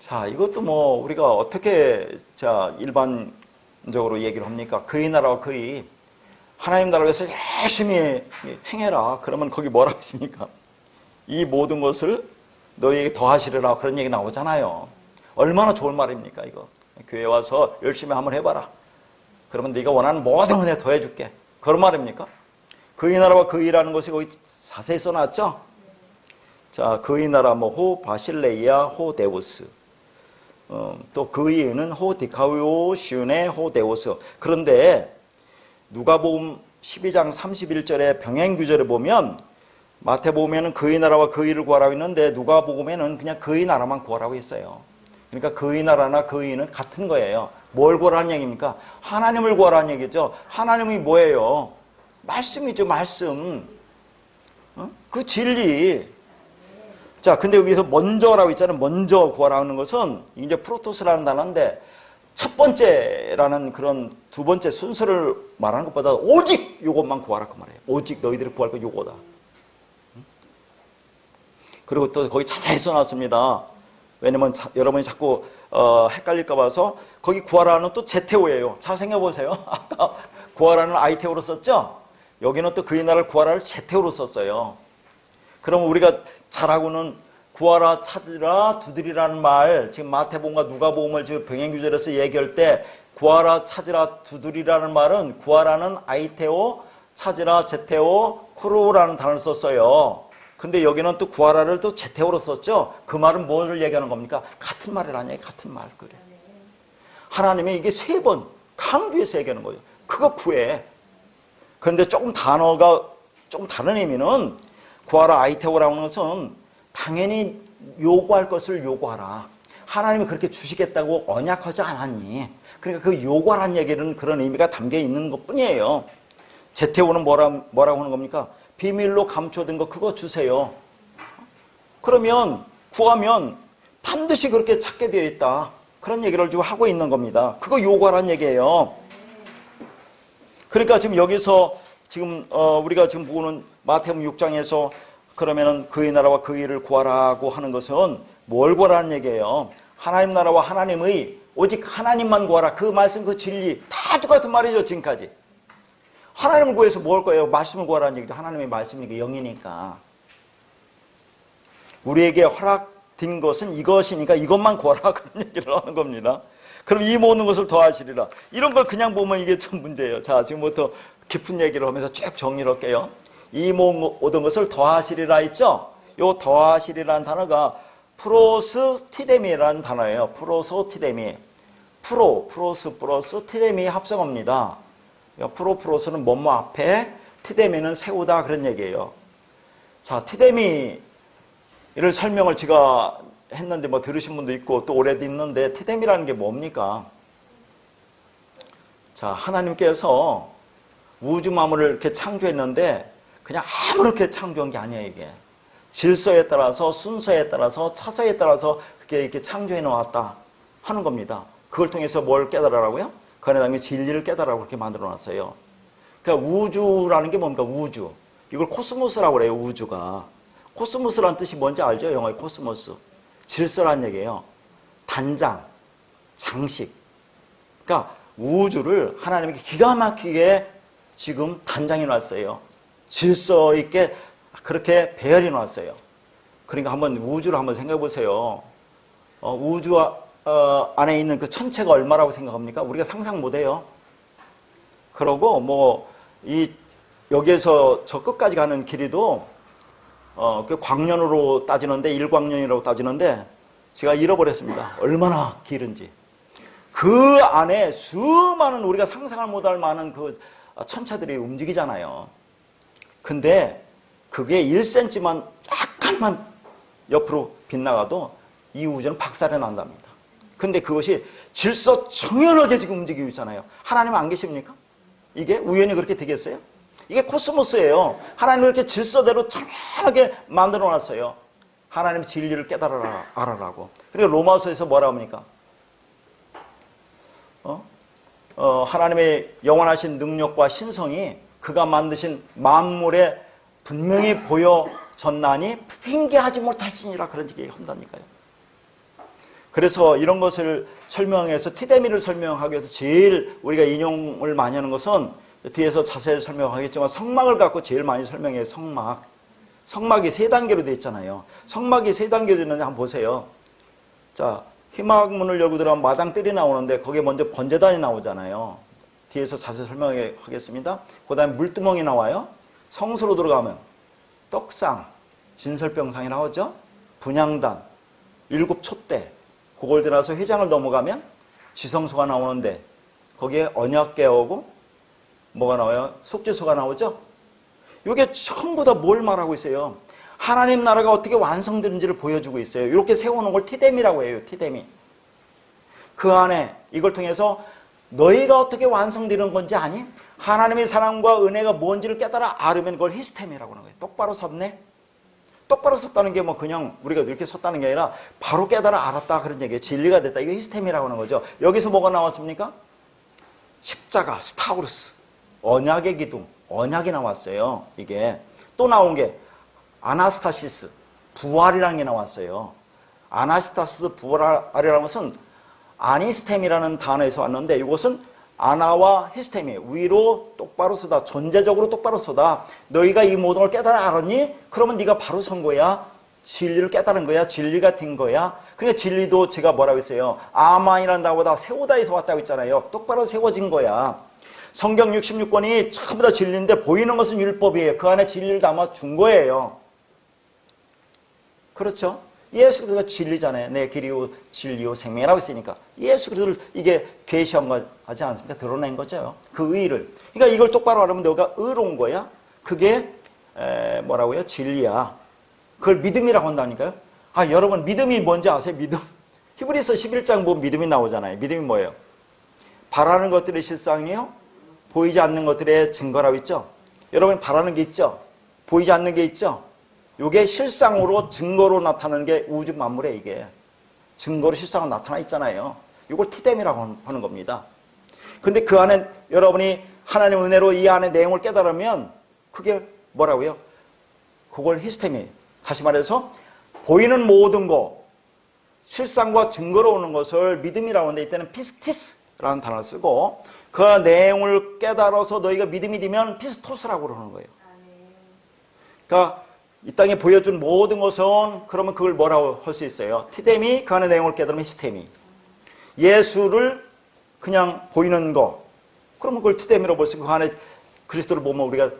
Speaker 1: 자, 이것도 뭐 우리가 어떻게 일반적으로 얘기를 합니까? 그의 나라와 그의, 하나님 나라를 위해서 열심히 행해라. 그러면 거기 뭐라고 했습니까? 이 모든 것을 너희에게 더하시리라, 그런 얘기 나오잖아요. 얼마나 좋은 말입니까, 이거. 교회 와서 열심히 한번 해봐라. 그러면 네가 원하는 모든 은혜 더해줄게. 그런 말입니까? 그의 나라와 그의라는 것이 거기 자세히 써놨죠? 자, 그의 나라 호 바실레이아 호 데우스, 또 그의는 호 디카우시운의 호 데우스. 그런데 누가복음 12장 31절에 병행규절에 보면, 마태복음에는 그의 나라와 그의 일을 구하라고 했는데 누가복음에는 그냥 그의 나라만 구하라고 했어요. 그러니까 그의 나라나 그의 일은 같은 거예요. 뭘 구하라는 얘기입니까? 하나님을 구하라는 얘기죠. 하나님이 뭐예요? 말씀이죠, 말씀. 그 진리. 자, 근데 여기서 먼저라고 있잖아요. 먼저 구하라는 것은 이제 프로토스라는 단어인데, 첫 번째라는 그런 두 번째 순서를 말하는 것보다 오직 이것만 구하라, 그 말이에요. 오직 너희들이 구할 거 요거다. 그리고 또 거기 자세히 써놨습니다. 왜냐면 여러분이 자꾸 헷갈릴까 봐서 거기 구하라는 또 제테오예요. 잘 생각해보세요. 아까 구하라는 아이테오로 썼죠? 여기는 또 그의 나라를 구하라를 제테오로 썼어요. 그럼 우리가 잘 알고는 구하라, 찾으라, 두드리라는 말, 지금 마태복음과 누가복음을 지금 병행규절에서 얘기할 때 구하라, 찾으라, 두드리라는 말은 구하라는 아이테오, 찾으라, 제테오, 쿠로라는 단어를 썼어요. 근데 여기는 또 구하라를 또 제테오로 썼죠. 그 말은 뭐를 얘기하는 겁니까? 같은 말을 아니에요. 같은 말. 그래. 하나님이 이게 3번 강조해서 얘기하는 거예요. 그거 구해. 그런데 조금 단어가 좀 다른 의미는, 구하라 아이테오라는 것은 당연히 요구할 것을 요구하라. 하나님이 그렇게 주시겠다고 언약하지 않았니? 그러니까 그 요구하라는 얘기는 그런 의미가 담겨 있는 것 뿐이에요. 제테오는 뭐라고 하는 겁니까? 비밀로 감춰둔 거 그거 주세요. 그러면 구하면 반드시 그렇게 찾게 되어 있다. 그런 얘기를 지금 하고 있는 겁니다. 그거 요구하라는 얘기예요. 그러니까 지금 여기서 지금 우리가 지금 보는 마태복음 6장에서 그러면은 그의 나라와 그의 일을 구하라고 하는 것은 뭘 구하라는 얘기예요? 하나님 나라와 하나님의, 오직 하나님만 구하라. 그 말씀, 그 진리 다 똑같은 말이죠, 지금까지. 하나님을 구해서 뭘 거예요? 말씀을 구하라는 얘기죠. 하나님의 말씀이니까, 영이니까. 우리에게 허락된 것은 이것이니까 이것만 구하라, 그런 얘기를 하는 겁니다. 그럼 이 모든 것을 더하시리라. 이런 걸 그냥 보면 이게 좀 문제예요. 자, 지금부터 깊은 얘기를 하면서 쭉 정리를 할게요. 이 모든 것을 더하시리라 했죠? 요 더하시리라는 단어가 프로스티데미라는 단어예요. 프로소티데미. 프로스 플러스 티데미 합성어입니다. 프로스는 뭐뭐 앞에, 티데미는 세우다 그런 얘기예요. 자, 티데미를 설명을 제가 했는데 뭐 들으신 분도 있고 또 올해도 있는데 티데미라는 게 뭡니까? 자, 하나님께서 우주 만물을 이렇게 창조했는데 그냥 아무렇게 창조한 게 아니에요, 이게. 질서에 따라서, 순서에 따라서, 차서에 따라서 이렇게 창조해 놓았다 하는 겁니다. 그걸 통해서 뭘 깨달으라고요? 그 안에 담긴 진리를 깨달으라고 그렇게 만들어 놨어요. 그러니까 우주라는 게 뭡니까? 우주. 이걸 코스모스라고 그래요, 우주가. 코스모스라는 뜻이 뭔지 알죠? 영어의 코스모스. 질서란 얘기예요. 단장, 장식. 그러니까 우주를 하나님이 기가 막히게 지금 단장해 놨어요. 질서 있게 그렇게 배열해 놨어요. 그러니까 한번 우주를 한번 생각해 보세요. 우주 안에 있는 그 천체가 얼마라고 생각합니까? 우리가 상상 못 해요. 그러고 뭐 여기에서 저 끝까지 가는 길이도 그 광년으로 따지는데, 일광년이라고 따지는데 제가 잃어버렸습니다. 얼마나 길은지. 그 안에 수많은 우리가 상상을 못할 많은 그 천체들이 움직이잖아요. 근데 그게 1cm만 약간만 옆으로 빗나가도 이 우주는 박살이 난답니다. 근데 그것이 질서 정연하게 지금 움직이고 있잖아요. 하나님 안 계십니까? 이게 우연히 그렇게 되겠어요? 이게 코스모스예요. 하나님은 이렇게 질서대로 정연하게 만들어 놨어요. 하나님의 진리를 깨달아라, 알아라고. 그리고 로마서에서 뭐라 합니까? 하나님의 영원하신 능력과 신성이 그가 만드신 만물에 분명히 보여졌나니 핑계하지 못할지니라, 그런 얘기 한다니까요. 그래서 이런 것을 설명해서 티데미를 설명하기 위해서 제일 우리가 인용을 많이 하는 것은 뒤에서 자세히 설명하겠지만 성막을 갖고 제일 많이 설명해요. 성막. 성막이 세 단계로 되어 있잖아요. 성막이 세 단계로 되는데 한번 보세요. 자, 희막문을 열고 들어가면 마당뜰이 나오는데 거기에 먼저 번제단이 나오잖아요. 뒤에서 자세히 설명하겠습니다. 그 다음에 물두멍이 나와요. 성소로 들어가면 떡상, 진설병상이 나오죠. 분향단, 일곱 촛대, 그걸 지나서 회장을 넘어가면 지성소가 나오는데 거기에 언약궤하고 뭐가 나와요? 속죄소가 나오죠. 이게 전부 다 뭘 말하고 있어요? 하나님 나라가 어떻게 완성되는지를 보여주고 있어요. 이렇게 세워놓은 걸 티데미라고 해요. 티데미. 그 안에 이걸 통해서 너희가 어떻게 완성되는 건지 아니? 하나님의 사랑과 은혜가 뭔지를 깨달아 알으면 그걸 히스템이라고 하는 거예요. 똑바로 섰네? 똑바로 섰다는 게 뭐 그냥 우리가 이렇게 섰다는 게 아니라 바로 깨달아 알았다 그런 얘기예요. 진리가 됐다. 이거 히스템이라고 하는 거죠. 여기서 뭐가 나왔습니까? 십자가, 스타우루스, 언약의 기둥, 언약이 나왔어요. 이게 또 나온 게 아나스타시스, 부활이라는 게 나왔어요. 아나스타시스, 부활이라는 것은 아니스템이라는 단어에서 왔는데 이것은 아나와 히스템이에요. 위로 똑바로 서다, 존재적으로 똑바로 서다. 너희가 이 모든 걸 깨달아 알았니? 그러면 네가 바로 선 거야. 진리를 깨달은 거야. 진리가 된 거야. 그러니까 진리도 제가 뭐라고 했어요? 아만이라는 단어보다 세우다에서 왔다고 했잖아요. 똑바로 세워진 거야. 성경 66권이 전부 다 진리인데 보이는 것은 율법이에요. 그 안에 진리를 담아 준 거예요. 그렇죠? 예수 그리스도가 진리잖아요. 내 길이요 진리요 생명이라고 했으니까 예수 그리스도를 이게 계시한 거 하지 않습니까? 드러낸 거죠. 그 의를. 그러니까 이걸 똑바로 알으면 너가 의로운 거야. 그게 뭐라고요? 진리야. 그걸 믿음이라고 한다니까요. 아, 여러분 믿음이 뭔지 아세요? 믿음. 히브리서 11장 보면 믿음이 나오잖아요. 믿음이 뭐예요? 바라는 것들의 실상이요, 보이지 않는 것들의 증거라고 있죠. 여러분 바라는 게 있죠. 보이지 않는 게 있죠. 이게 실상으로 증거로 나타나는 게 우주 만물에 이게 증거로 실상으로 나타나 있잖아요. 이걸 티뎀이라고 하는 겁니다. 근데 그 안에 여러분이 하나님 은혜로 이 안에 내용을 깨달으면 그게 뭐라고요? 그걸 히스템이, 다시 말해서 보이는 모든 거, 실상과 증거로 오는 것을 믿음이라고 하는데 이때는 피스티스라는 단어를 쓰고 그 내용을 깨달아서 너희가 믿음이 되면 피스토스라고 그러는 거예요. 그러니까 이 땅에 보여준 모든 것은 그러면 그걸 뭐라고 할 수 있어요? 티데미, 그 안의 내용을 깨달으면 히스테미. 예수를 그냥 보이는 거, 그러면 그걸 투데미로 볼 수 있고 그 안에 그리스도를 보면 우리가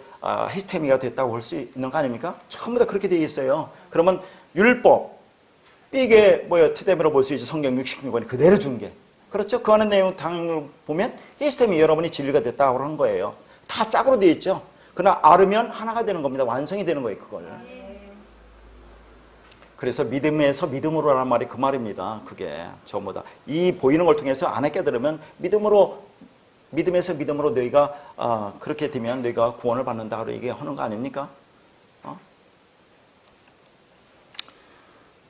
Speaker 1: 히스테미가 됐다고 볼 수 있는 거 아닙니까? 전부 다 그렇게 되어 있어요. 그러면 율법, 이게 투데미로 볼 수 있죠. 성경 66권이 그대로 준 게. 그렇죠? 그 안에 내용 당을 보면 히스테미 여러분이 진리가 됐다고 하는 거예요. 다 짝으로 되어 있죠. 그러나 아르면 하나가 되는 겁니다. 완성이 되는 거예요, 그걸. 그래서 믿음에서 믿음으로라는 말이 그 말입니다. 그게 전부 다. 이 보이는 걸 통해서 안에 깨달으면 믿음에서 믿음으로 너희가 그렇게 되면 너희가 구원을 받는다고 얘기하는 거 아닙니까?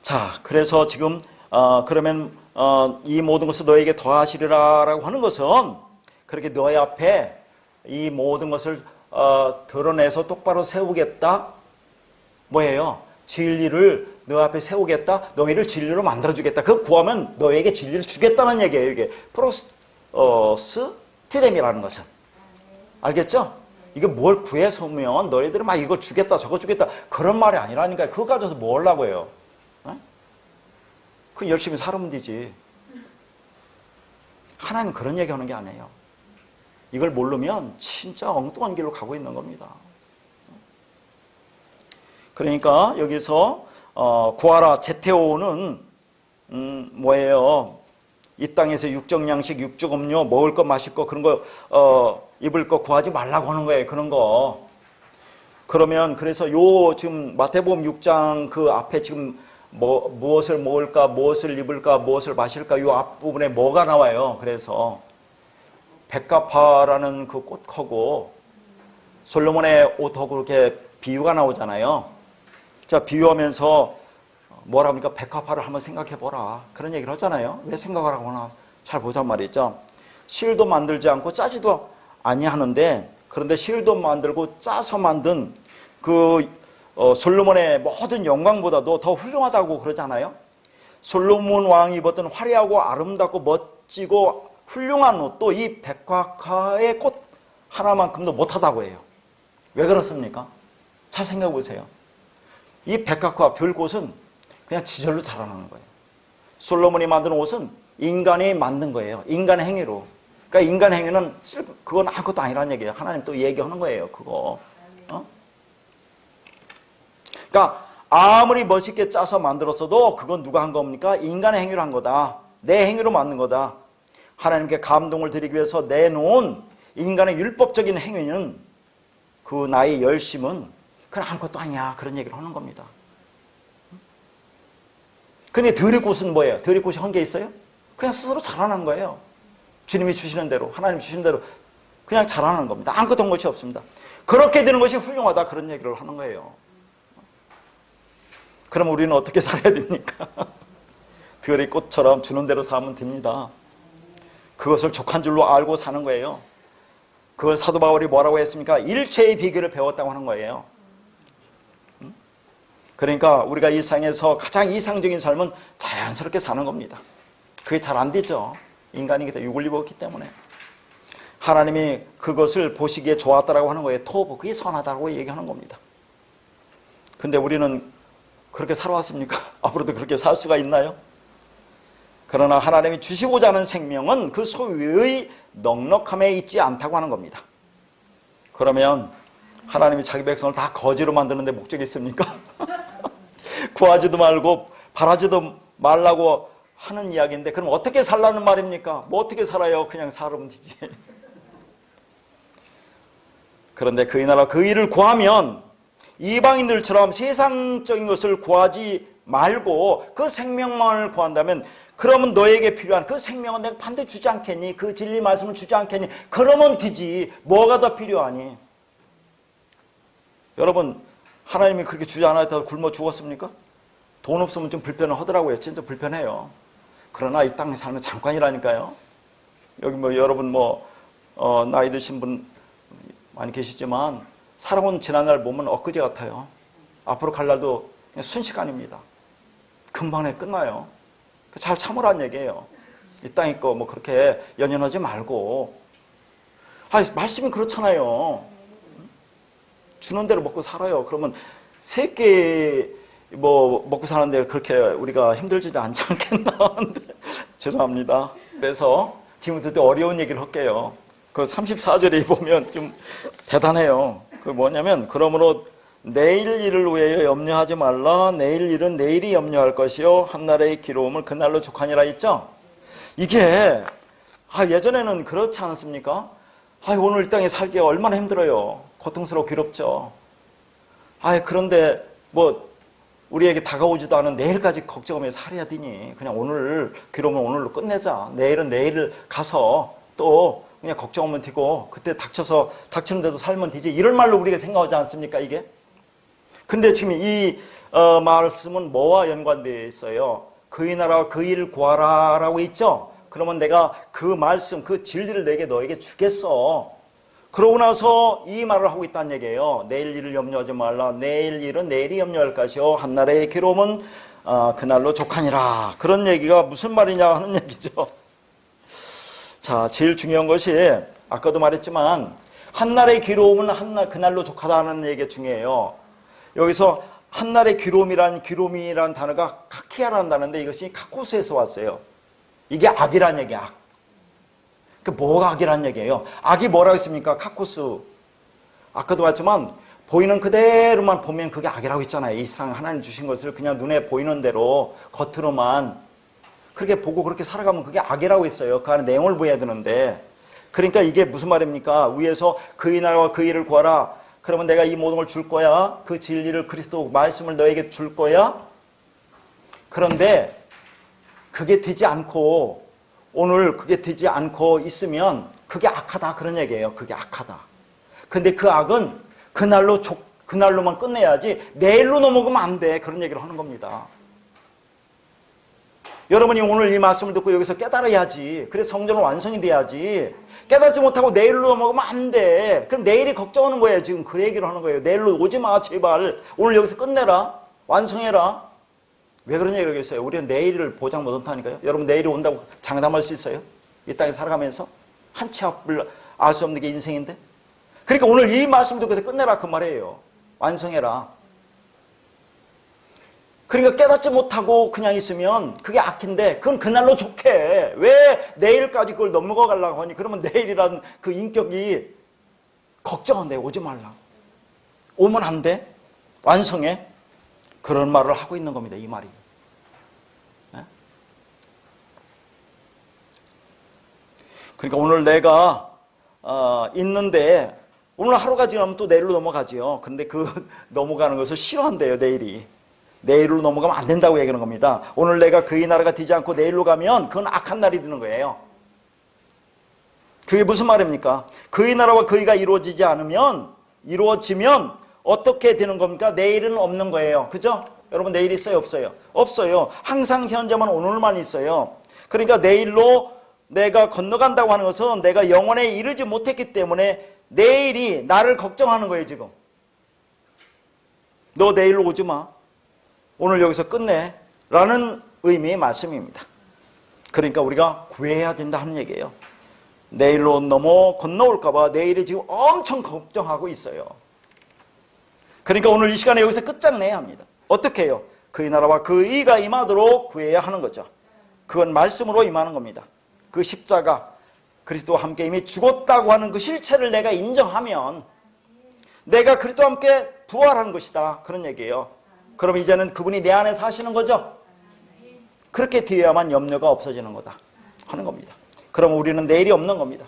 Speaker 1: 자, 그래서 지금 그러면 이 모든 것을 너에게 더하시리라라고 하는 것은 그렇게 너희 앞에 이 모든 것을 드러내서 똑바로 세우겠다. 뭐예요? 진리를 너 앞에 세우겠다. 너희를 진리로 만들어주겠다. 그거 구하면 너에게 진리를 주겠다는 얘기예요. 이게 프로스 티뎀이라는 것은. 알겠죠? 이게 뭘 구해서 오면 너희들은 막 이거 주겠다 저거 주겠다 그런 말이 아니라니까요. 그거 가져서 뭐 하려고 해요? 그 열심히 살면 되지. 하나님 그런 얘기하는 게 아니에요. 이걸 모르면 진짜 엉뚱한 길로 가고 있는 겁니다. 그러니까 여기서 구하라 제테오는 뭐예요? 이 땅에서 육적 양식, 육적 음료, 먹을 거, 마실 거 그런 거 입을 거 구하지 말라고 하는 거예요. 그런 거. 그러면 그래서 지금 마태복음 6장 그 앞에 지금 무엇을 먹을까, 무엇을 입을까, 무엇을 마실까 이 앞부분에 뭐가 나와요. 그래서 백합화라는 그 꽃하고 솔로몬의 옷하고 그렇게 비유가 나오잖아요. 자, 비유하면서 뭐라 합니까? 백합화를 한번 생각해 보라. 그런 얘기를 하잖아요. 왜 생각을 하거나 잘 보자는 말이죠. 실도 만들지 않고 짜지도 아니하는데 그런데 실도 만들고 짜서 만든 그 솔로몬의 모든 영광보다도 더 훌륭하다고 그러잖아요. 솔로몬 왕이 입었던 화려하고 아름답고 멋지고 훌륭한 옷도 이 백합화의 꽃 하나만큼도 못하다고 해요. 왜 그렇습니까? 잘 생각해 보세요. 이 백합화 별꽃은 그냥 지절로 자라나는 거예요. 솔로몬이 만든 옷은 인간이 만든 거예요. 인간의 행위로. 그러니까 인간의 행위는 그건 아무것도 아니라는 얘기예요. 하나님 또 얘기하는 거예요. 그거. 그러니까 아무리 멋있게 짜서 만들었어도 그건 누가 한 겁니까? 인간의 행위로 한 거다. 내 행위로 만든 거다. 하나님께 감동을 드리기 위해서 내놓은 인간의 율법적인 행위는 그 나의 열심은 그건 아무것도 아니야. 그런 얘기를 하는 겁니다. 근데 들이꽃은 뭐예요? 들이꽃이 한 게 있어요? 그냥 스스로 자라난 거예요. 주님이 주시는 대로, 하나님 주시는 대로 그냥 자라나는 겁니다. 아무것도 한 것이 없습니다. 그렇게 되는 것이 훌륭하다. 그런 얘기를 하는 거예요. 그럼 우리는 어떻게 살아야 됩니까? 들이꽃처럼 주는 대로 살면 됩니다. 그것을 족한 줄로 알고 사는 거예요. 그걸 사도 바울이 뭐라고 했습니까? 일체의 비결을 배웠다고 하는 거예요. 그러니까 우리가 이 세상에서 가장 이상적인 삶은 자연스럽게 사는 겁니다. 그게 잘 안 되죠. 인간이기 때문에 육을 입었기 때문에. 하나님이 그것을 보시기에 좋았다라고 하는 거예요. 토부, 그게 선하다고 얘기하는 겁니다. 근데 우리는 그렇게 살아왔습니까? 앞으로도 그렇게 살 수가 있나요? 그러나 하나님이 주시고자 하는 생명은 그 소유의 넉넉함에 있지 않다고 하는 겁니다. 그러면 하나님이 자기 백성을 다 거지로 만드는 데 목적이 있습니까? 구하지도 말고 바라지도 말라고 하는 이야기인데 그럼 어떻게 살라는 말입니까? 뭐 어떻게 살아요? 그냥 살으면 되지. 그런데 그의 나라 그 일을 구하면 이방인들처럼 세상적인 것을 구하지 말고 그 생명만을 구한다면 그러면 너에게 필요한 그 생명은 내가 반드시 주지 않겠니? 그 진리 말씀을 주지 않겠니? 그러면 되지. 뭐가 더 필요하니? 여러분 하나님이 그렇게 주지 않았다고 굶어 죽었습니까? 돈 없으면 좀 불편하더라고요. 진짜 불편해요. 그러나 이 땅에 살면 잠깐이라니까요. 여기 뭐 여러분 나이 드신 분 많이 계시지만 살아온 지난날 보면 엊그제 같아요. 앞으로 갈 날도 그냥 순식간입니다. 금방에 끝나요. 잘 참으라는 얘기예요. 이 땅에 거 뭐 그렇게 연연하지 말고. 말씀이 그렇잖아요. 주는 대로 먹고 살아요. 그러면 세 끼 먹고 사는데 그렇게 우리가 힘들지도 않지 않겠나. 죄송합니다. 그래서 지금부터 어려운 얘기를 할게요. 그 34절에 보면 좀 대단해요. 그 뭐냐면 그러므로 내일 일을 위하여 염려하지 말라. 내일 일은 내일이 염려할 것이요 한날의 기로움을 그날로 족하니라 했죠. 이게 예전에는 그렇지 않았습니까? 오늘 이 땅에 살기 얼마나 힘들어요. 고통스럽고 괴롭죠. 그런데 뭐 우리에게 다가오지도 않은 내일까지 걱정하면서 살아야 되니 그냥 오늘 괴로우면 오늘로 끝내자. 내일은 내일 가서 또 그냥 걱정하면 되고 그때 닥치는 대로 살면 되지. 이런 말로 우리가 생각하지 않습니까 이게? 근데 지금 이 말씀은 뭐와 연관되어 있어요? 그의 나라와 그 일을 구하라 라고 있죠? 그러면 내가 그 말씀, 그 진리를 너에게 주겠어. 그러고 나서 이 말을 하고 있다는 얘기예요. 내일 일을 염려하지 말라. 내일 일은 내일이 염려할 것이요 한날의 괴로움은 그날로 족하니라. 그런 얘기가 무슨 말이냐 하는 얘기죠. 자, 제일 중요한 것이 아까도 말했지만 한날의 괴로움은 그날로 족하다는 얘기가 중요해요. 여기서 한날의 괴로움이란 단어가 카키아라는 단어인데 이것이 카코스에서 왔어요. 이게 악이란 얘기야. 악. 그 뭐가 악이란 얘기예요? 악이 뭐라고 했습니까? 카코스. 아까도 봤지만 보이는 그대로만 보면 그게 악이라고 했잖아요. 이 세상 하나님 주신 것을 그냥 눈에 보이는 대로 겉으로만 그렇게 보고 그렇게 살아가면 그게 악이라고 했어요. 그 안에 내용을 보여야 되는데. 그러니까 이게 무슨 말입니까? 위에서 그의 나라와 그 일을 구하라. 그러면 내가 이 모든 걸 줄 거야. 그 진리를 그리스도 말씀을 너에게 줄 거야. 그런데 그게 되지 않고 오늘 그게 되지 않고 있으면 그게 악하다 그런 얘기예요. 그게 악하다. 근데 그 악은 그날로만 끝내야지 내일로 넘어가면 안 돼. 그런 얘기를 하는 겁니다. 여러분이 오늘 이 말씀을 듣고 여기서 깨달아야지. 그래서 성전은 완성이 돼야지. 깨닫지 못하고 내일로 넘어가면 안 돼. 그럼 내일이 걱정하는 거예요. 지금 그 얘기를 하는 거예요. 내일로 오지 마 제발. 오늘 여기서 끝내라. 완성해라. 왜 그런 얘기를 하겠어요? 우리는 내일을 보장 못한다니까요. 여러분 내일이 온다고 장담할 수 있어요? 이 땅에 살아가면서 한 치 앞을 알 수 없는 게 인생인데. 그러니까 오늘 이 말씀 듣고 끝내라 그 말이에요. 완성해라. 그러니까 깨닫지 못하고 그냥 있으면 그게 악인데 그건 그날로 좋게. 왜 내일까지 그걸 넘어가 가려고 하니? 그러면 내일이라는 그 인격이 걱정한대. 오지 말라. 오면 안 돼. 완성해. 그런 말을 하고 있는 겁니다. 이 말이. 네? 그러니까 오늘 내가 있는데 오늘 하루가 지나면 또 내일로 넘어가지요. 근데 그 넘어가는 것을 싫어한대요. 내일이. 내일로 넘어가면 안 된다고 얘기하는 겁니다. 오늘 내가 그의 나라가 되지 않고 내일로 가면 그건 악한 날이 되는 거예요. 그게 무슨 말입니까? 그의 나라와 그의가 이루어지면 어떻게 되는 겁니까? 내일은 없는 거예요. 그죠? 여러분 내일 있어요? 없어요? 없어요. 항상 현재만 오늘만 있어요. 그러니까 내일로 내가 건너간다고 하는 것은 내가 영원에 이르지 못했기 때문에 내일이 나를 걱정하는 거예요. 지금 너 내일로 오지 마. 오늘 여기서 끝내 라는 의미의 말씀입니다. 그러니까 우리가 구해야 된다 하는 얘기예요. 내일로 건너올까 봐 내일이 지금 엄청 걱정하고 있어요. 그러니까 오늘 이 시간에 여기서 끝장내야 합니다. 어떻게 해요? 그의 나라와 그 의가 임하도록 구해야 하는 거죠. 그건 말씀으로 임하는 겁니다. 그 십자가, 그리스도와 함께 이미 죽었다고 하는 그 실체를 내가 인정하면 내가 그리스도와 함께 부활한 것이다. 그런 얘기예요. 그럼 이제는 그분이 내 안에 사시는 거죠. 그렇게 되어야만 염려가 없어지는 거다 하는 겁니다. 그럼 우리는 내일이 없는 겁니다.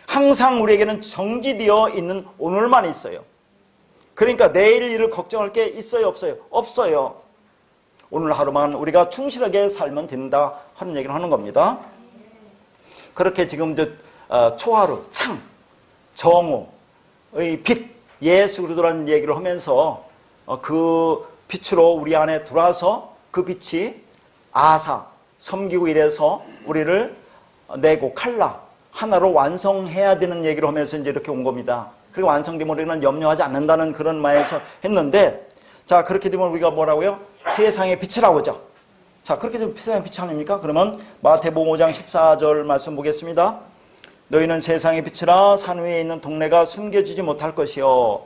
Speaker 1: 항상 우리에게는 정지되어 있는 오늘만 있어요. 그러니까 내일 일을 걱정할 게 있어요? 없어요? 없어요. 오늘 하루만 우리가 충실하게 살면 된다 하는 얘기를 하는 겁니다. 그렇게 지금 초하루, 창, 정오의 빛, 예수 그리스도라는 얘기를 하면서 그 빛으로 우리 안에 들어와서 그 빛이 아사, 섬기고 이래서 우리를 내고 칼라 하나로 완성해야 되는 얘기를 하면서 이제 이렇게 온 겁니다. 그리고 완성되면 우리는 염려하지 않는다는 그런 말에서 했는데, 자, 그렇게 되면 우리가 뭐라고요? 세상의 빛이라고 하죠. 자, 그렇게 되면 세상의 빛이 아닙니까? 그러면 마태복음 5장 14절 말씀 보겠습니다. 너희는 세상의 빛이라 산 위에 있는 동네가 숨겨지지 못할 것이요.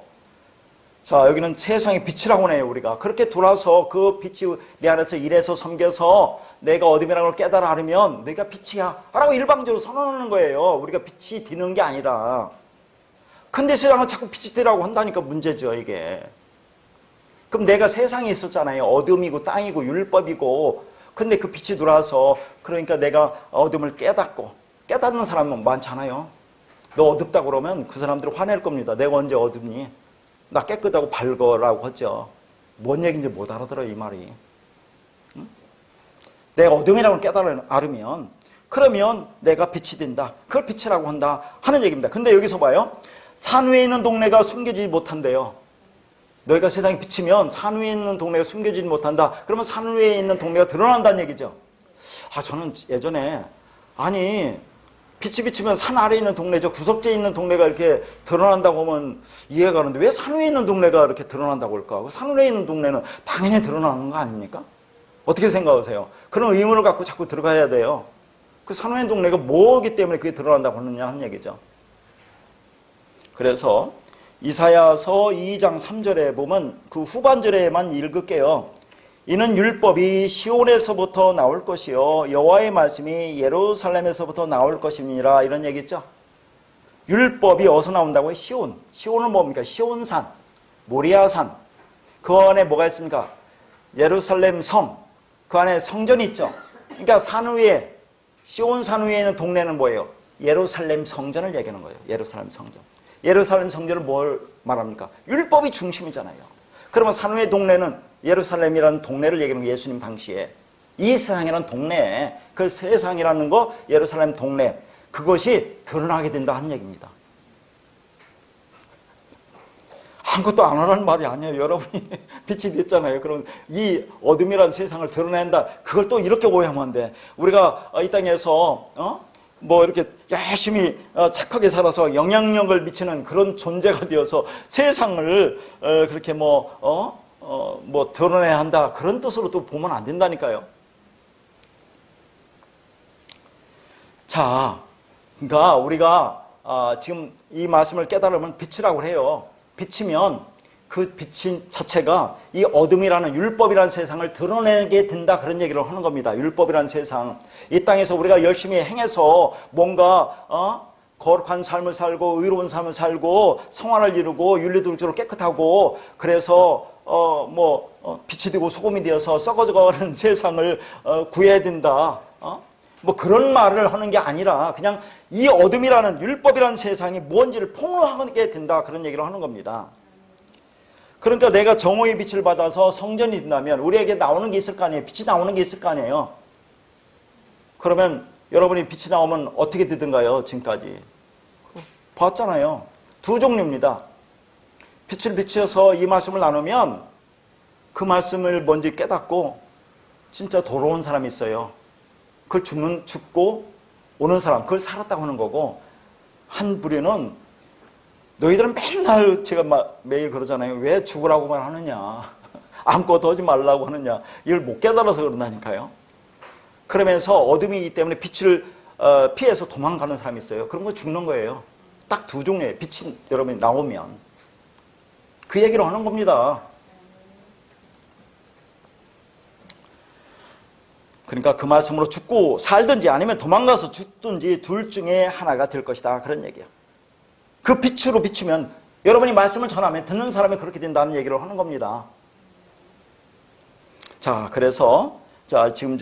Speaker 1: 자, 여기는 세상의 빛이라고 해요, 우리가. 그렇게 돌아서 그 빛이 내 안에서 일해서 섬겨서 내가 어둠이라는 걸 깨달아 알으면 내가 빛이야 라고 일방적으로 선언하는 거예요. 우리가 빛이 되는 게 아니라. 근데 세상은 자꾸 빛이 되라고 한다니까 문제죠, 이게. 그럼 내가 세상에 있었잖아요. 어둠이고 땅이고 율법이고. 근데 그 빛이 들어와서 그러니까 내가 어둠을 깨닫는 사람은 많잖아요. 너 어둡다고 그러면 그 사람들은 화낼 겁니다. 내가 언제 어둡니? 나 깨끗하고 밝어라고 하죠. 뭔 얘기인지 못 알아들어요, 이 말이. 응? 내가 어둠이라고 깨달아 알으면 그러면 내가 빛이 된다. 그걸 빛이라고 한다 하는 얘기입니다. 근데 여기서 봐요. 산 위에 있는 동네가 숨겨지지 못한대요. 너희가 세상에 비치면 산 위에 있는 동네가 숨겨지지 못한다. 그러면 산 위에 있는 동네가 드러난다는 얘기죠. 저는 예전에 아니 빛이 비치면 산 아래에 있는 동네죠. 구석지에 있는 동네가 이렇게 드러난다고 하면 이해가 가는데 왜 산 위에 있는 동네가 이렇게 드러난다고 할까? 산 위에 있는 동네는 당연히 드러나는 거 아닙니까? 어떻게 생각하세요? 그런 의문을 갖고 자꾸 들어가야 돼요. 그 산 위에 있는 동네가 뭐기 때문에 그게 드러난다고 하느냐 하는 얘기죠. 그래서 이사야서 2장 3절에 보면 그 후반절에만 읽을게요. 이는 율법이 시온에서부터 나올 것이요 여호와의 말씀이 예루살렘에서부터 나올 것입니다. 이런 얘기 있죠. 율법이 어디서 나온다고요? 시온. 시온은 뭡니까? 시온산, 모리아산. 그 안에 뭐가 있습니까? 예루살렘 성. 그 안에 성전이 있죠. 그러니까 산 위에, 시온산 위에 있는 동네는 뭐예요? 예루살렘 성전을 얘기하는 거예요. 예루살렘 성전. 예루살렘 성전은 뭘 말합니까? 율법이 중심이잖아요. 그러면 산 위의 동네는 예루살렘이라는 동네를 얘기하는 거예요. 예수님 당시에. 이 세상이라는 동네, 그 세상이라는 거 예루살렘 동네, 그것이 드러나게 된다 하는 얘기입니다. 아무것도 안 하라는 말이 아니에요. 여러분이 빛이 됐잖아요. 그럼 이 어둠이라는 세상을 드러낸다. 그걸 또 이렇게 오해하면 안 돼. 우리가 이 땅에서 뭐 이렇게 열심히 착하게 살아서 영향력을 미치는 그런 존재가 되어서 세상을 그렇게 뭐 드러내야 한다. 그런 뜻으로 또 보면 안 된다니까요. 자, 그러니까 우리가 지금 이 말씀을 깨달으면 빛이라고 해요. 빛이면 그 빛인 자체가 이 어둠이라는 율법이라는 세상을 드러내게 된다. 그런 얘기를 하는 겁니다. 율법이라는 세상. 이 땅에서 우리가 열심히 행해서 뭔가 거룩한 삶을 살고 의로운 삶을 살고 성화를 이루고 윤리도덕적으로 깨끗하고 그래서 빛이 되고 소금이 되어서 썩어져가는 세상을 구해야 된다. 뭐 그런 말을 하는 게 아니라 그냥 이 어둠이라는 율법이라는 세상이 뭔지를 폭로하게 된다. 그런 얘기를 하는 겁니다. 그러니까 내가 정오의 빛을 받아서 성전이 된다면 우리에게 나오는 게 있을 거 아니에요. 빛이 나오는 게 있을 거 아니에요. 그러면 여러분이 빛이 나오면 어떻게 되든가요? 지금까지 봤잖아요. 두 종류입니다. 빛을 비춰서 이 말씀을 나누면 그 말씀을 먼저 깨닫고 진짜 돌아온 사람이 있어요. 그걸 죽고 오는 사람, 그걸 살았다고 하는 거고, 한 부류는 너희들은 맨날 제가 매일 그러잖아요. 왜 죽으라고만 하느냐, 아무것도 하지 말라고 하느냐, 이걸 못 깨달아서 그런다니까요. 그러면서 어둠이기 때문에 빛을 피해서 도망가는 사람이 있어요. 그런 거 죽는 거예요. 딱 두 종류의 빛이 여러분이 나오면 그 얘기를 하는 겁니다. 그러니까 그 말씀으로 죽고 살든지 아니면 도망가서 죽든지 둘 중에 하나가 될 것이다. 그런 얘기예요. 그 빛으로 비추면 여러분이 말씀을 전하면 듣는 사람이 그렇게 된다는 얘기를 하는 겁니다. 자, 그래서 지금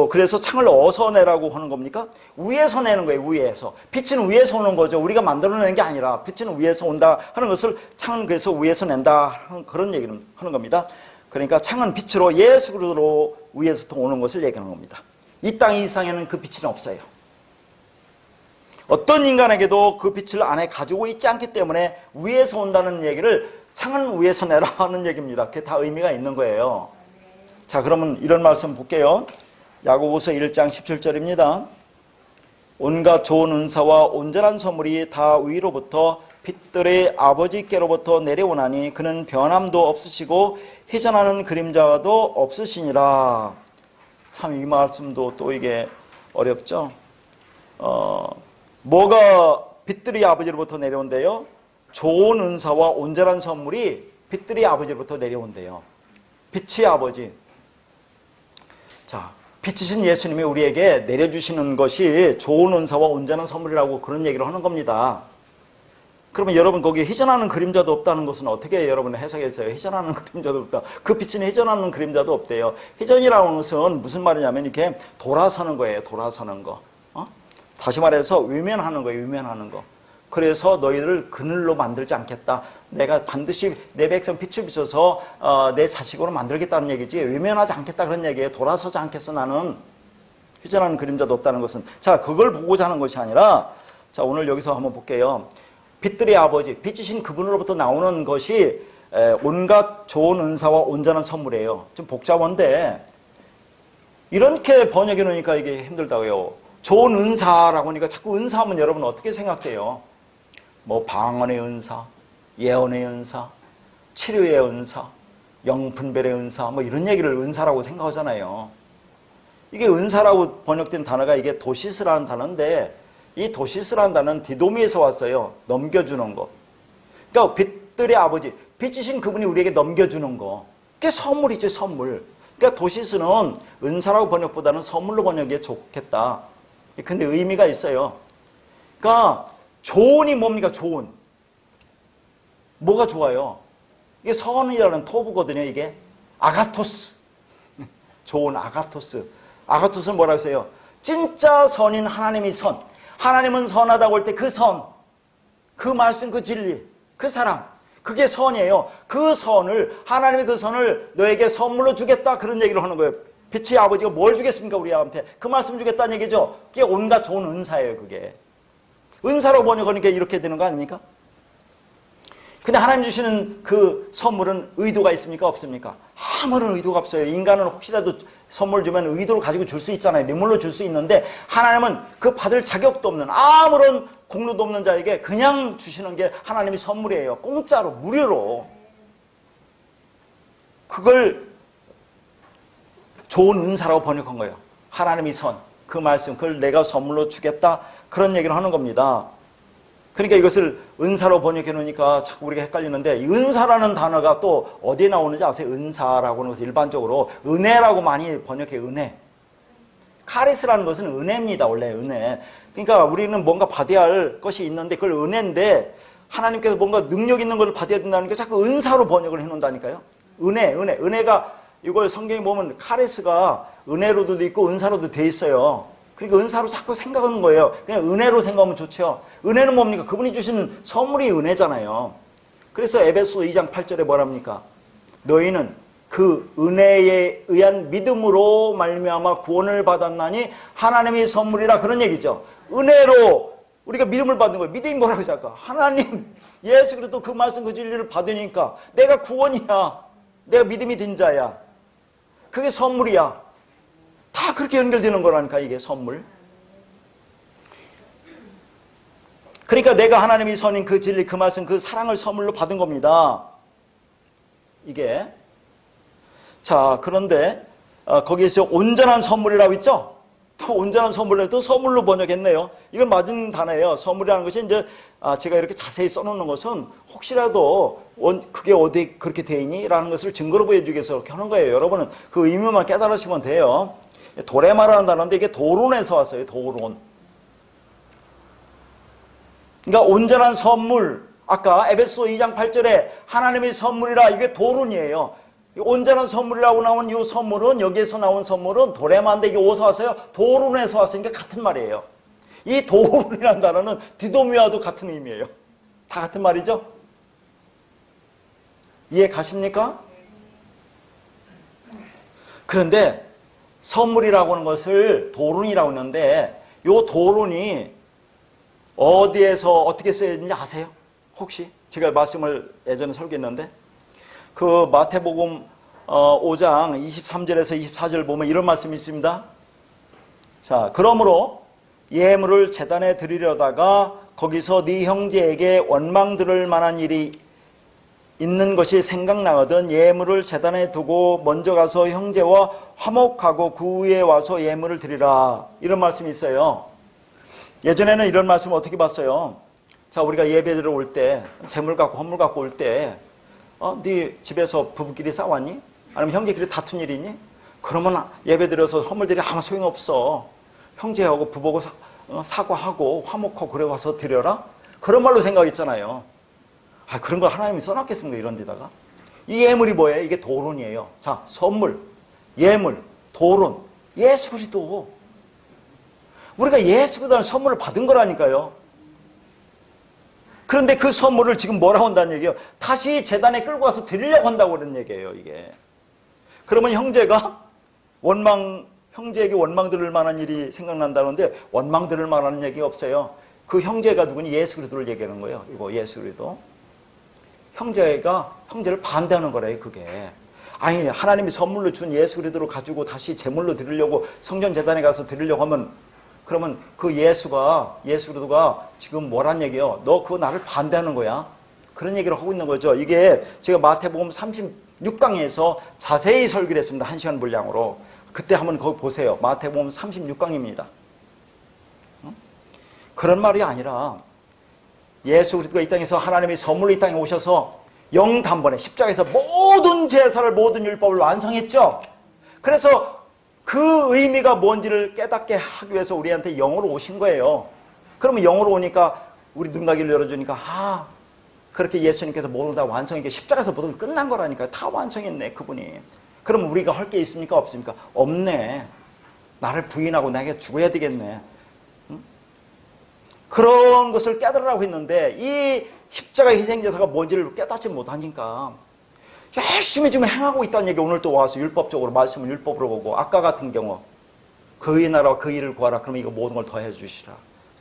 Speaker 1: 그래서 창을 어디서 내라고 하는 겁니까? 위에서 내는 거예요. 위에서. 빛은 위에서 오는 거죠. 우리가 만들어내는 게 아니라 빛은 위에서 온다 하는 것을 창은 그래서 위에서 낸다 하는 그런 얘기를 하는 겁니다. 그러니까 창은 빛으로 예수 그리스도로 위에서부터 오는 것을 얘기하는 겁니다. 이 땅 이상에는 그 빛은 없어요. 어떤 인간에게도 그 빛을 안에 가지고 있지 않기 때문에 위에서 온다는 얘기를 창은 위에서 내라 하는 얘기입니다. 그게 다 의미가 있는 거예요. 자, 그러면 이런 말씀 볼게요. 야고보서 1장 17절입니다. 온갖 좋은 은사와 온전한 선물이 다 위로부터 빛들의 아버지께로부터 내려오나니 그는 변함도 없으시고 회전하는 그림자도 없으시니라. 참 이 말씀도 또 이게 어렵죠. 뭐가 빛들의 아버지로부터 내려온대요? 좋은 은사와 온전한 선물이 빛들의 아버지로부터 내려온대요. 빛의 아버지. 자, 빛이신 예수님이 우리에게 내려주시는 것이 좋은 은사와 온전한 선물이라고 그런 얘기를 하는 겁니다. 그러면 여러분 거기에 희전하는 그림자도 없다는 것은 어떻게 여러분 해석했어요? 희전하는 그림자도 없다. 그 빛은 희전하는 그림자도 없대요. 희전이라는 것은 무슨 말이냐면 이렇게 돌아서는 거예요. 돌아서는 거. 다시 말해서 외면하는 거예요. 외면하는 거. 그래서 너희를 그늘로 만들지 않겠다. 내가 반드시 내 백성 빛을 비춰서 내 자식으로 만들겠다는 얘기지. 외면하지 않겠다 그런 얘기예요. 돌아서지 않겠어 나는. 희전하는 그림자도 없다는 것은. 자, 그걸 보고자 하는 것이 아니라, 자, 오늘 여기서 한번 볼게요. 빛들의 아버지, 빛이신 그분으로부터 나오는 것이 온갖 좋은 은사와 온전한 선물이에요. 좀 복잡한데 이렇게 번역해 놓으니까 이게 힘들다고요. 좋은 은사라고 하니까 자꾸 은사하면 여러분 어떻게 생각돼요? 뭐 방언의 은사, 예언의 은사, 치료의 은사, 영분별의 은사, 뭐 이런 얘기를 은사라고 생각하잖아요. 이게 은사라고 번역된 단어가 이게 도시스라는 단어인데, 이 도시스라는 단어는 디도미에서 왔어요. 넘겨주는 거. 그러니까 빛들의 아버지, 빛이신 그분이 우리에게 넘겨주는 거. 그게 선물이죠, 선물. 그러니까 도시스는 은사라고 번역보다는 선물로 번역이 좋겠다. 근데 의미가 있어요. 그러니까 좋은이 뭡니까? 좋은. 뭐가 좋아요? 이게 선이라는 토부거든요, 이게. 아가토스. 좋은 아가토스. 아가토스는 뭐라고 했어요? 진짜 선인 하나님이 선. 하나님은 선하다고 할 때 그 선, 그 말씀, 그 진리, 그 사랑, 그게 선이에요. 그 선을, 하나님이 그 선을 너에게 선물로 주겠다 그런 얘기를 하는 거예요. 빛의 아버지가 뭘 주겠습니까 우리한테? 그 말씀 주겠다는 얘기죠. 그게 온갖 좋은 은사예요. 그게 은사로 번역하니까 이렇게 되는 거 아닙니까? 근데 하나님 주시는 그 선물은 의도가 있습니까? 없습니까? 아무런 의도가 없어요. 인간은 혹시라도 선물 주면 의도를 가지고 줄 수 있잖아요. 뇌물로 줄 수 있는데 하나님은 그 받을 자격도 없는, 아무런 공로도 없는 자에게 그냥 주시는 게 하나님의 선물이에요. 공짜로, 무료로. 그걸 좋은 은사라고 번역한 거예요. 하나님의 선, 그 말씀, 그걸 내가 선물로 주겠다 그런 얘기를 하는 겁니다. 그러니까 이것을 은사로 번역해 놓으니까 자꾸 우리가 헷갈리는데, 이 은사라는 단어가 또 어디에 나오는지 아세요? 은사라고 하는 것은 일반적으로 은혜라고 많이 번역해. 은혜. 카리스라는 것은 은혜입니다. 원래 은혜. 그러니까 우리는 뭔가 받아야 할 것이 있는데 그걸 은혜인데, 하나님께서 뭔가 능력 있는 것을 받아야 된다는 게 자꾸 은사로 번역을 해 놓는다니까요. 은혜가 이걸 성경에 보면 카리스가 은혜로도 돼 있고 은사로도 돼 있어요. 그러니까 은사로 자꾸 생각하는 거예요. 그냥 은혜로 생각하면 좋죠. 은혜는 뭡니까? 그분이 주신 선물이 은혜잖아요. 그래서 에베소 2장 8절에 뭐랍니까? 너희는 그 은혜에 의한 믿음으로 말미암아 구원을 받았나니 하나님의 선물이라, 그런 얘기죠. 은혜로 우리가 믿음을 받는 거예요. 믿음이 뭐라고 할까? 하나님, 예수 그리스도 그 말씀, 그 진리를 받으니까 내가 구원이야. 내가 믿음이 된 자야. 그게 선물이야. 다 그렇게 연결되는 거라니까, 이게 선물. 그러니까 내가 하나님이 선인 그 진리, 그 말씀, 그 사랑을 선물로 받은 겁니다. 이게. 자, 그런데 거기에서 온전한 선물이라고 있죠? 또 온전한 선물을 또 선물로 번역했네요. 이건 맞은 단어예요. 선물이라는 것이 이제 제가 이렇게 자세히 써놓는 것은 혹시라도 그게 어디 그렇게 돼 있니? 라는 것을 증거로 보여주기 위해서 그렇게 하는 거예요. 여러분은 그 의미만 깨달으시면 돼요. 도레마라는 단어인데 이게 도론에서 왔어요. 도론. 그러니까 온전한 선물, 아까 에베소 2장 8절에 하나님의 선물이라, 이게 도론이에요. 온전한 선물이라고 나온 이 선물은, 여기에서 나온 선물은 도레마인데 이게 어디서 왔어요? 도론에서 왔으니까 같은 말이에요. 이 도론이라는 단어는 디도미와도 같은 의미예요. 다 같은 말이죠? 이해 가십니까? 그런데 선물이라고 하는 것을 도론이라고 하는데, 이 도론이 어디에서 어떻게 써야 되는지 아세요? 혹시? 제가 말씀을 예전에 설교했는데, 그 마태복음 5장 23절에서 24절 보면 이런 말씀이 있습니다. 자, 그러므로 예물을 제단에 드리려다가 거기서 네 형제에게 원망 들을 만한 일이 있는 것이 생각나거든 예물을 제단에 두고 먼저 가서 형제와 화목하고 그 후에 와서 예물을 드리라. 이런 말씀이 있어요. 예전에는 이런 말씀을 어떻게 봤어요? 자, 우리가 예배드리러 올 때, 재물 갖고 헌물 갖고 올 때 네 집에서 부부끼리 싸웠니? 아니면 형제끼리 다툰 일이 있니? 그러면 예배 드려서 선물 드려 아무 소용없어. 형제하고 부부하고 사과하고 화목하고 그래 와서 드려라? 그런 말로 생각했잖아요. 그런 걸 하나님이 써놨겠습니까? 이런 데다가. 이 예물이 뭐예요? 이게 도론이에요. 자, 선물, 예물, 도론, 예수 그리스도. 우리가 예수 그리스도라는 선물을 받은 거라니까요. 그런데 그 선물을 지금 뭐라고 한다는 얘기예요? 다시 제단에 끌고 와서 드리려고 한다고 그런 얘기예요, 이게. 그러면 형제에게 원망 들을 만한 일이 생각난다는데 원망 들을 만한 얘기 없어요. 그 형제가 누구니? 예수 그리스도를 얘기하는 거예요. 이거 예수 그리스도. 형제가 형제를 반대하는 거래요, 그게. 아니, 하나님이 선물로 준 예수 그리스도를 가지고 다시 제물로 드리려고 성전 제단에 가서 드리려고 하면 그러면 그 예수 그리스도가 지금 뭐란 얘기예요? 너 그거 나를 반대하는 거야? 그런 얘기를 하고 있는 거죠. 이게 제가 마태복음 36강에서 자세히 설교를 했습니다. 1시간 분량으로. 그때 한번 거기 보세요. 마태복음 36강입니다. 그런 말이 아니라 예수 그리스도가 이 땅에서 하나님이 선물로 이 땅에 오셔서 영단번에 십자가에서 모든 제사를 모든 율법을 완성했죠. 그래서 그 의미가 뭔지를 깨닫게 하기 위해서 우리한테 영으로 오신 거예요. 그러면 영으로 오니까 우리 눈가기를 열어주니까 그렇게 예수님께서 모두 다 완성했게 십자가에서 모든 끝난 거라니까. 다 완성했네 그분이. 그럼 우리가 할 게 있습니까? 없습니까? 없네. 나를 부인하고 나에게 죽어야 되겠네. 그런 것을 깨달으라고 했는데 이 십자가 희생제사가 뭔지를 깨닫지 못하니까 열심히 지금 행하고 있다는 얘기. 오늘 또 와서 율법적으로 말씀을 율법으로 보고 아까 같은 경우 그의 나라와 그 일을 구하라. 그러면 이거 모든 걸 더해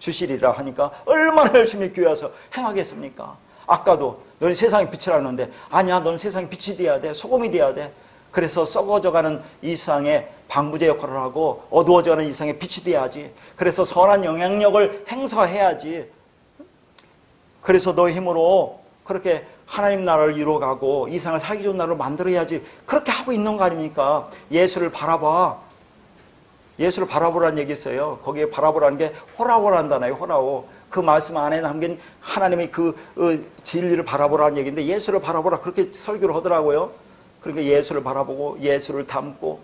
Speaker 1: 주시리라 하니까 얼마나 열심히 교회 와서 행하겠습니까? 아까도 너는 세상의 빛이라는데 아니야, 너는 세상의 빛이 돼야 돼. 소금이 돼야 돼. 그래서 썩어져가는 이 세상에 방부제 역할을 하고 어두워져가는 이 세상에 빛이 돼야지. 그래서 선한 영향력을 행사해야지. 그래서 너의 힘으로 그렇게 하나님 나라를 이루어가고 이 세상을 살기 좋은 나라로 만들어야지. 그렇게 하고 있는 거 아닙니까? 예수를 바라봐. 예수를 바라보라는 얘기 있어요. 거기에 바라보라는 게 호라호란다나요. 호라호. 그 말씀 안에 담긴 하나님의 그 진리를 바라보라는 얘기인데 예수를 바라보라 그렇게 설교를 하더라고요. 그러니까 예수를 바라보고 예수를 닮고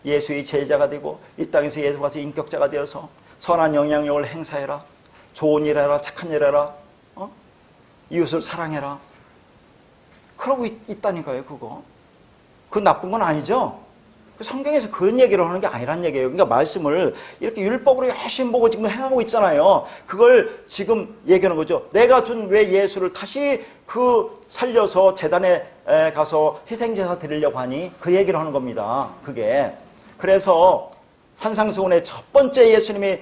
Speaker 1: 예수의 제자가 되고 이 땅에서 예수 가서 인격자가 되어서 선한 영향력을 행사해라. 좋은 일 해라. 착한 일 해라. 이웃을 사랑해라. 그러고 있다니까요. 그거. 그건 나쁜 건 아니죠. 성경에서 그런 얘기를 하는 게 아니란 얘기예요. 그러니까 말씀을 이렇게 율법으로 열심히 보고 지금 행하고 있잖아요. 그걸 지금 얘기하는 거죠. 내가 준 왜 예수를 다시 살려서 제단에 가서 희생제사 드리려고 하니? 그 얘기를 하는 겁니다. 그게. 그래서 산상수훈의 첫 번째 예수님이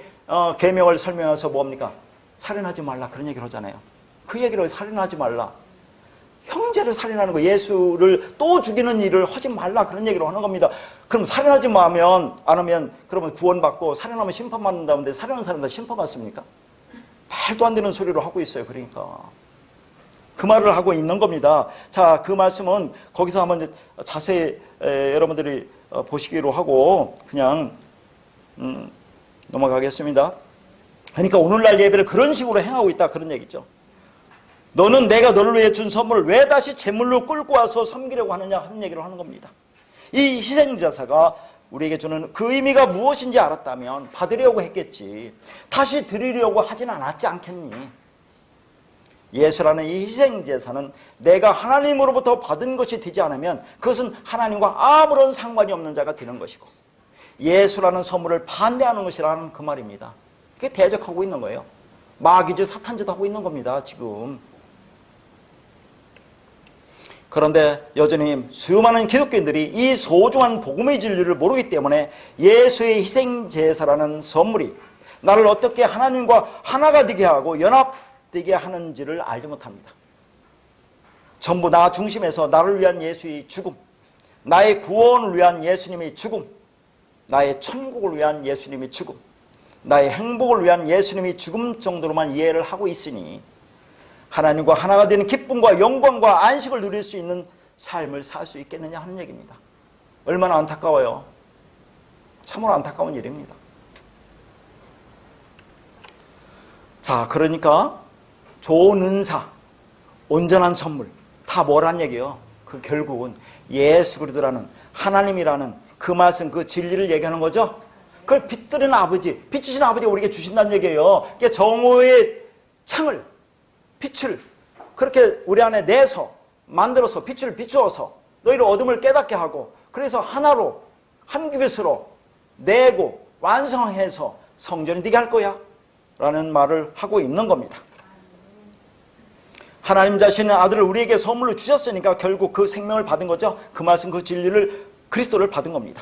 Speaker 1: 계명을 설명해서 뭡니까? 살인하지 말라. 그런 얘기를 하잖아요. 그 얘기를 살인하지 말라. 형제를 살인하는 거, 예수를 또 죽이는 일을 하지 말라. 그런 얘기를 하는 겁니다. 그럼 살인하지 안 하면 그러면 구원받고 살인하면 심판받는다는데 살인하는 사람들 심판받습니까? 말도 안 되는 소리를 하고 있어요. 그러니까. 그 말을 하고 있는 겁니다. 자, 그 말씀은 거기서 한번 자세히 여러분들이 보시기로 하고 그냥 넘어가겠습니다. 그러니까 오늘날 예배를 그런 식으로 행하고 있다. 그런 얘기죠. 너는 내가 너를 위해 준 선물을 왜 다시 제물로 끌고 와서 섬기려고 하느냐 하는 얘기를 하는 겁니다. 이 희생제사가 우리에게 주는 그 의미가 무엇인지 알았다면 받으려고 했겠지. 다시 드리려고 하진 않았지 않겠니? 예수라는 이 희생제사는 내가 하나님으로부터 받은 것이 되지 않으면 그것은 하나님과 아무런 상관이 없는 자가 되는 것이고 예수라는 선물을 반대하는 것이라는 그 말입니다. 그게 대적하고 있는 거예요. 마귀짓 사탄짓 하고 있는 겁니다. 지금. 그런데 여전히 수많은 기독교인들이 이 소중한 복음의 진리를 모르기 때문에 예수의 희생제사라는 선물이 나를 어떻게 하나님과 하나가 되게 하고 연합되게 하는지를 알지 못합니다. 전부 나 중심에서 나를 위한 예수의 죽음, 나의 구원을 위한 예수님의 죽음, 나의 천국을 위한 예수님의 죽음, 나의 행복을 위한 예수님의 죽음 정도로만 이해를 하고 있으니 하나님과 하나가 되는 기쁨과 영광과 안식을 누릴 수 있는 삶을 살 수 있겠느냐 하는 얘기입니다. 얼마나 안타까워요. 참으로 안타까운 일입니다. 자, 그러니까 좋은 은사, 온전한 선물, 다 뭐란 얘기예요? 그 결국은 예수 그리스도라는 하나님이라는 그 말씀, 그 진리를 얘기하는 거죠. 그걸 빛들은 아버지, 빛이신 아버지가 우리에게 주신다는 얘기예요. 그러니까 정오의 창을, 빛을 그렇게 우리 안에 내서 만들어서 빛을 비추어서 너희를 어둠을 깨닫게 하고, 그래서 하나로 한 그릇으로 내고 완성해서 성전이 네가 할 거야 라는 말을 하고 있는 겁니다. 하나님 자신은 아들을 우리에게 선물로 주셨으니까 결국 그 생명을 받은 거죠. 그 말씀, 그 진리를, 그리스도를 받은 겁니다.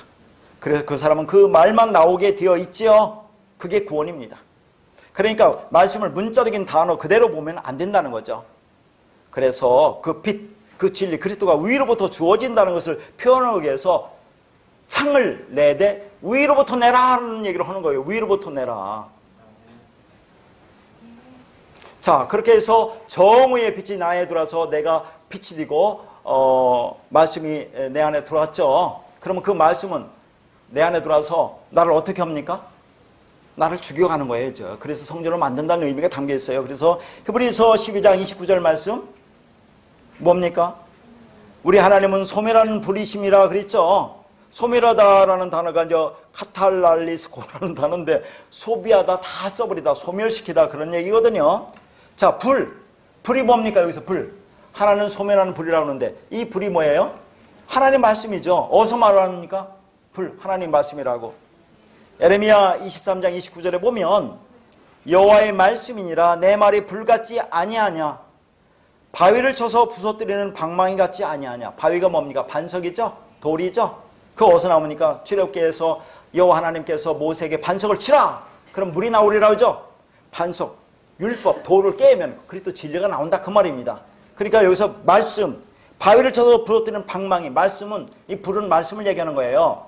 Speaker 1: 그래서 그 사람은 그 말만 나오게 되어 있지요. 그게 구원입니다. 그러니까 말씀을 문자적인 단어 그대로 보면 안 된다는 거죠. 그래서 그 빛, 그 진리, 그리스도가 위로부터 주어진다는 것을 표현하기 위해서 창을 내되 위로부터 내라는 얘기를 하는 거예요. 위로부터 내라. 자, 그렇게 해서 정의의 빛이 나에 들어와서 내가 빛이 되고 말씀이 내 안에 들어왔죠. 그러면 그 말씀은 내 안에 들어와서 나를 어떻게 합니까? 나를 죽여가는 거예요. 그래서 성전을 만든다는 의미가 담겨 있어요. 그래서 히브리서 12장 29절 말씀 뭡니까? 우리 하나님은 소멸하는 불이심이라 그랬죠. 소멸하다라는 단어가 이제 카탈랄리스코라는 단어인데 소비하다, 다 써버리다, 소멸시키다 그런 얘기거든요. 자, 불이 뭡니까? 여기서 불. 하나는 소멸하는 불이라고 하는데 이 불이 뭐예요? 하나님 말씀이죠. 어디서 말합니까? 불, 하나님 말씀이라고. 에레미야 23장 29절에 보면 여호와의 말씀이니라 내 말이 불같지 아니하냐, 바위를 쳐서 부서뜨리는 방망이 같지 아니하냐. 바위가 뭡니까? 반석이죠? 돌이죠? 그 어디서 나오니까 출애굽기에서 여호와 하나님께서 모세에게 반석을 치라. 그럼 물이 나오리라 하죠. 반석, 율법, 돌을 깨면 그리스도 진리가 나온다 그 말입니다. 그러니까 여기서 말씀, 바위를 쳐서 부서뜨리는 방망이, 말씀은, 이 불은 말씀을 얘기하는 거예요.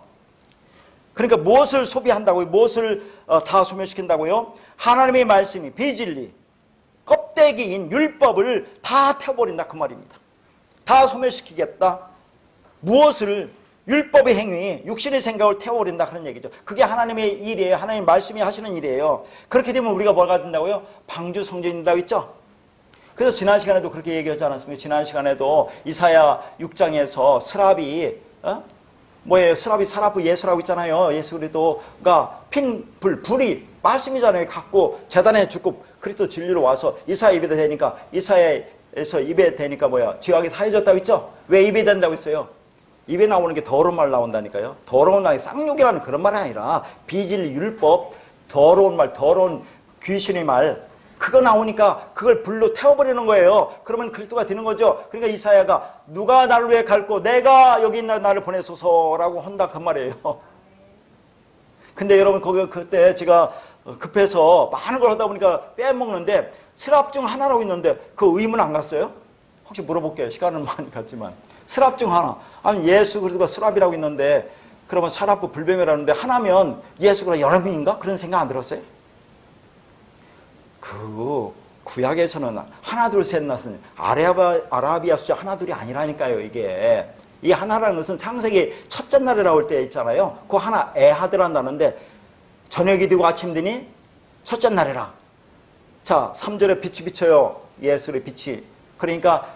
Speaker 1: 그러니까 무엇을 소비한다고요? 무엇을 다 소멸시킨다고요? 하나님의 말씀이, 비진리, 껍데기인 율법을 다 태워버린다 그 말입니다. 다 소멸시키겠다. 무엇을? 율법의 행위, 육신의 생각을 태워버린다 그런 얘기죠. 그게 하나님의 일이에요. 하나님 말씀이 하시는 일이에요. 그렇게 되면 우리가 뭐가 된다고요? 방주 성전이 된다고 했죠. 그래서 지난 시간에도 그렇게 얘기하지 않았습니까? 지난 시간에도 이사야 6장에서 스랍이 뭐예요? 스랍이 사라프 예수라고 있잖아요. 예수 그리스도가 핀 불이 말씀이잖아요. 갖고 재단에 죽고 그리스도 진리로 와서 이사야 입에 대니까, 이사야에서 입에 대니까 뭐야? 지각이 사해졌다고 했죠. 왜 입에 된다고 했어요? 입에 나오는 게 더러운 말 나온다니까요. 더러운 말이 쌍욕이라는 그런 말이 아니라 비진리, 율법, 더러운 말, 더러운 귀신의 말, 그거 나오니까 그걸 불로 태워버리는 거예요. 그러면 그리스도가 되는 거죠. 그러니까 이사야가 누가 나를 위해 갈고 내가 여기 있는 나를 보내소서라고 한다 그 말이에요. 근데 여러분 그때 제가 급해서 많은 걸 하다 보니까 빼먹는데 스랍 중 하나라고 있는데 그 의문 안 갔어요? 혹시 물어볼게요. 시간은 많이 갔지만 스랍 중 하나. 아니 예수 그리스도가 스랍이라고 있는데 그러면 사랍과 불뱀이라는데 하나면 예수가 여러 명인가? 그런 생각 안 들었어요? 그 구약에서는 하나 둘 셋 낫은 아라비아 숫자 하나 둘이 아니라니까요. 이게 이 하나라는 것은 창세기 첫째 날에 나올 때 있잖아요. 그 하나 에하드라는 단어인데 저녁이 되고 아침 되니 첫째 날이라. 자 3절에 빛이 비쳐요. 예수의 빛이. 그러니까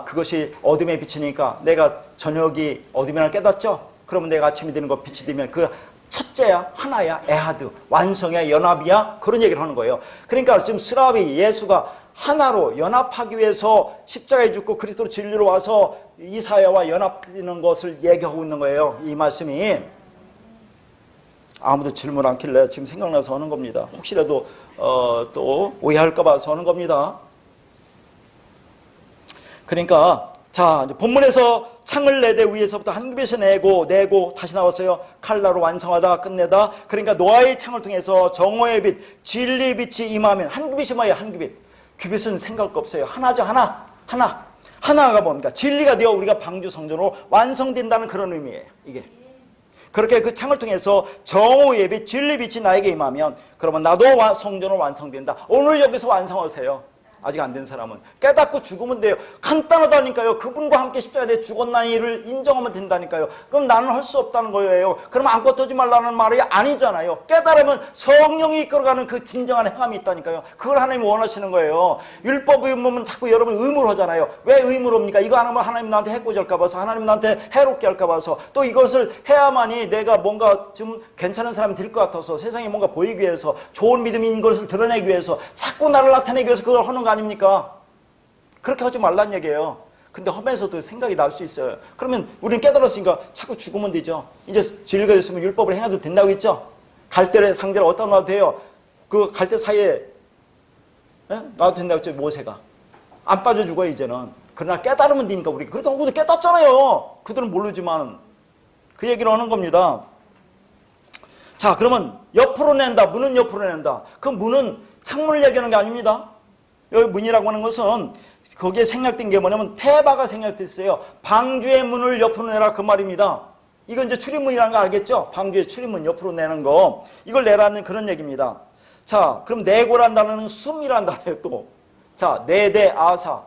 Speaker 1: 그것이 어둠에 비치니까 내가 저녁이 어둠이라 깨닫죠. 그러면 내가 아침이 되는 거 빛이 되면 그 첫째야, 하나야, 에하드, 완성이야, 연합이야, 그런 얘기를 하는 거예요. 그러니까 지금 스랍이 예수가 하나로 연합하기 위해서 십자가에 죽고 그리스도로 진리로 와서 이사야와 연합되는 것을 얘기하고 있는 거예요. 이 말씀이. 아무도 질문 않길래 지금 생각나서 하는 겁니다. 혹시라도 또 오해할까 봐서 하는 겁니다. 그러니까 자 이제 본문에서 창을 내되 위에서부터 한 굽에서 내고 다시 나왔어요. 칼라로 완성하다 끝내다. 그러니까 노아의 창을 통해서 정오의 빛, 진리의 빛이 임하면 한 굽이 뭐예요? 한 굽이. 굽잇은 생각할 거 없어요. 하나죠. 하나가 뭡니까? 진리가 되어 우리가 방주 성전으로 완성된다는 그런 의미예요. 이게. 그렇게 그 창을 통해서 정오의 빛, 진리 빛이 나에게 임하면 그러면 나도 성전으로 완성된다. 오늘 여기서 완성하세요. 아직 안 된 사람은. 깨닫고 죽으면 돼요. 간단하다니까요. 그분과 함께 십자가에 죽었나니를 인정하면 된다니까요. 그럼 나는 할 수 없다는 거예요. 그럼 아무것도 하지 말라는 말이 아니잖아요. 깨달으면 성령이 이끌어가는 그 진정한 행함이 있다니까요. 그걸 하나님이 원하시는 거예요. 율법을 보면 자꾸 여러분 의무로 하잖아요. 왜 의무로 합니까? 이거 안 하면 하나님 나한테 해코질까 봐서, 하나님 나한테 해롭게 할까 봐서, 또 이것을 해야만이 내가 뭔가 좀 괜찮은 사람이 될 것 같아서, 세상에 뭔가 보이기 위해서, 좋은 믿음인 것을 드러내기 위해서, 자꾸 나를 나타내기 위해서 그걸 하는 거 아닙니까? 그렇게 하지 말란 얘기예요. 근데 하면서도 생각이 날 수 있어요. 그러면 우리는 깨달았으니까 자꾸 죽으면 되죠. 이제 진리가 됐으면 율법을 행해도 된다고 했죠. 갈대를 상대를 어디다 놔도 돼요. 그 갈대 사이에 놔도 된다고 했죠. 모세가 안 빠져 죽어요 이제는. 그러나 깨달으면 되니까. 우리가 그렇게 하고도 깨닫잖아요. 그들은 모르지만. 그 얘기를 하는 겁니다. 자, 그러면 옆으로 낸다. 문은 옆으로 낸다. 그 문은 창문을 얘기하는 게 아닙니다. 여기 문이라고 하는 것은 거기에 생략된 게 뭐냐면 테바가 생략됐어요. 방주의 문을 옆으로 내라 그 말입니다. 이건 이제 출입문이라는 거 알겠죠? 방주의 출입문 옆으로 내는 거. 이걸 내라는 그런 얘기입니다. 자, 그럼 내고란 단어는 숨이란 단어예요 또. 자, 내대 아사,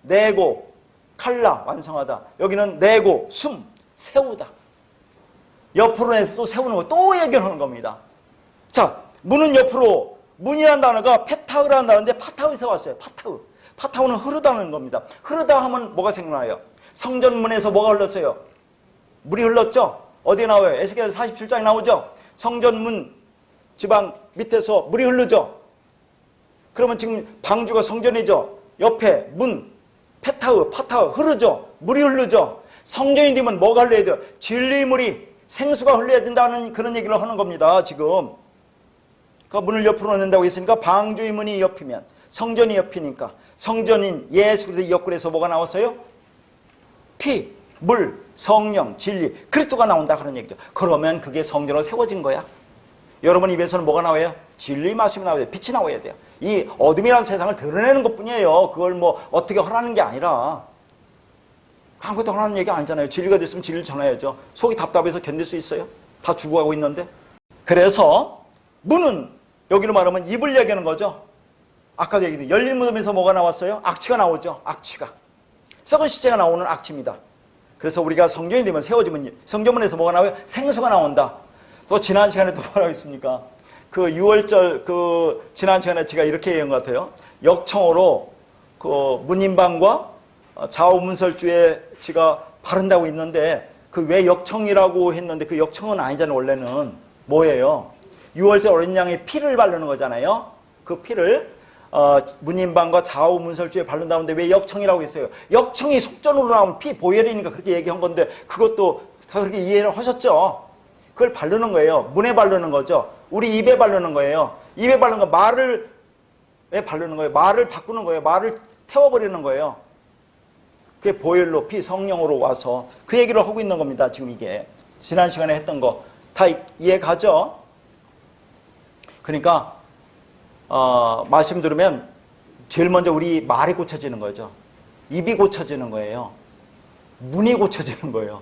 Speaker 1: 내고, 칼라, 완성하다. 여기는 내고, 숨, 세우다. 옆으로 내서 또 세우는 거, 또 얘기하는 겁니다. 자, 문은 옆으로, 문이라는 단어가 페타우라는 단어인데 파타우에서 왔어요. 파타우. 파타우는 흐르다는 겁니다. 흐르다 하면 뭐가 생각나요? 성전문에서 뭐가 흘렀어요? 물이 흘렀죠? 어디에 나와요? 에스겔 47장에 나오죠? 성전문 지방 밑에서 물이 흐르죠? 그러면 지금 방주가 성전이죠? 옆에 문, 페타우, 파타우 흐르죠? 물이 흐르죠? 성전이 되면 뭐가 흘러야 돼요? 진리물이, 생수가 흘러야 된다는 그런 얘기를 하는 겁니다. 지금. 그 문을 옆으로 낸다고 했으니까 방주의 문이 옆이면 성전이 옆이니까 성전인 예수 그리스도의 옆구리에서 뭐가 나왔어요? 피, 물, 성령, 진리, 그리스도가 나온다 하는 얘기죠. 그러면 그게 성전으로 세워진 거야. 여러분 입에서는 뭐가 나와요? 진리 말씀이 나와야 돼요. 빛이 나와야 돼요. 이 어둠이라는 세상을 드러내는 것뿐이에요. 그걸 뭐 어떻게 하라는 게 아니라 아무것도 하라는 얘기 아니잖아요. 진리가 됐으면 진리를 전해야죠. 속이 답답해서 견딜 수 있어요? 다 죽어가고 있는데. 그래서 문은 여기로 말하면 입을 얘기하는 거죠. 아까도 얘기했는데 열린 무덤에서 뭐가 나왔어요? 악취가 나오죠. 악취가. 썩은 시체가 나오는 악취입니다. 그래서 우리가 성전이 되면 세워지면 성전문에서 뭐가 나와요? 생수가 나온다. 또 지난 시간에 또 뭐라고 했습니까? 그 6월절 그 지난 시간에 제가 이렇게 얘기한 것 같아요. 역청으로 그 문인방과 좌우문설주에 제가 바른다고 있는데 그 왜 역청이라고 했는데 그 역청은 아니잖아요. 원래는 뭐예요? 6월절 어린 양의 피를 바르는 거잖아요. 그 피를 문인방과 좌우문설주에 바른다는데 왜 역청이라고 했어요? 역청이 속전으로 나오면 피 보혈이니까 그렇게 얘기한 건데 그것도 다 그렇게 이해를 하셨죠? 그걸 바르는 거예요. 문에 바르는 거죠. 우리 입에 바르는 거예요. 입에 바르는 거 말을 왜 바르는 거예요? 말을 바꾸는 거예요. 말을 태워버리는 거예요. 그게 보혈로 피 성령으로 와서 그 얘기를 하고 있는 겁니다. 지금 이게 지난 시간에 했던 거 다 이해 가죠? 그러니까 말씀 들으면 제일 먼저 우리 말이 고쳐지는 거죠. 입이 고쳐지는 거예요. 문이 고쳐지는 거예요.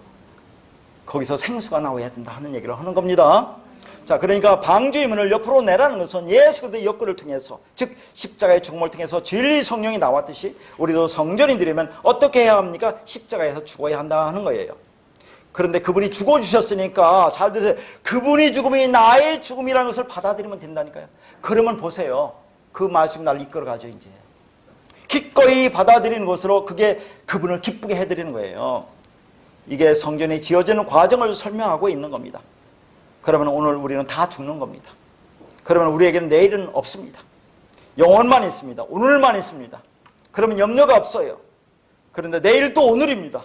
Speaker 1: 거기서 생수가 나와야 된다 하는 얘기를 하는 겁니다. 자, 그러니까 방주의 문을 옆으로 내라는 것은 예수 그리스도의 역구를 통해서, 즉 십자가의 죽음을 통해서 진리 성령이 나왔듯이 우리도 성전이 되려면 어떻게 해야 합니까? 십자가에서 죽어야 한다 하는 거예요. 그런데 그분이 죽어주셨으니까 잘 드세요. 그분이 죽음이 나의 죽음이라는 것을 받아들이면 된다니까요. 그러면 보세요. 그 말씀이 나를 이끌어가죠. 이제 기꺼이 받아들이는 것으로 그게 그분을 기쁘게 해드리는 거예요. 이게 성전이 지어지는 과정을 설명하고 있는 겁니다. 그러면 오늘 우리는 다 죽는 겁니다. 그러면 우리에게는 내일은 없습니다. 영원만 있습니다. 오늘만 있습니다. 그러면 염려가 없어요. 그런데 내일 또 오늘입니다.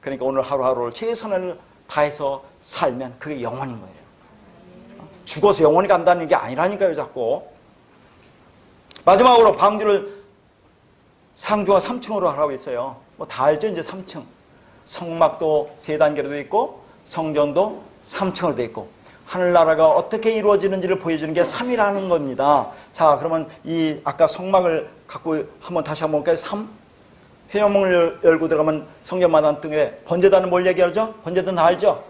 Speaker 1: 그러니까 오늘 하루하루를 최선을 다해서 살면 그게 영원인 거예요. 죽어서 영원히 간다는 게 아니라니까요. 자꾸. 마지막으로 방주를 상주가 3층으로 하라고 했어요. 뭐 다 알죠? 이제 3층. 성막도 3단계로 되어 있고 성전도 3층으로 되어 있고 하늘나라가 어떻게 이루어지는지를 보여주는 게 3이라는 겁니다. 자, 그러면 이 아까 성막을 갖고 다시 한번 볼까요? 3. 회막문을 열고 들어가면 성전마당 등에 번제단은 뭘 얘기하죠? 번제단 다 알죠?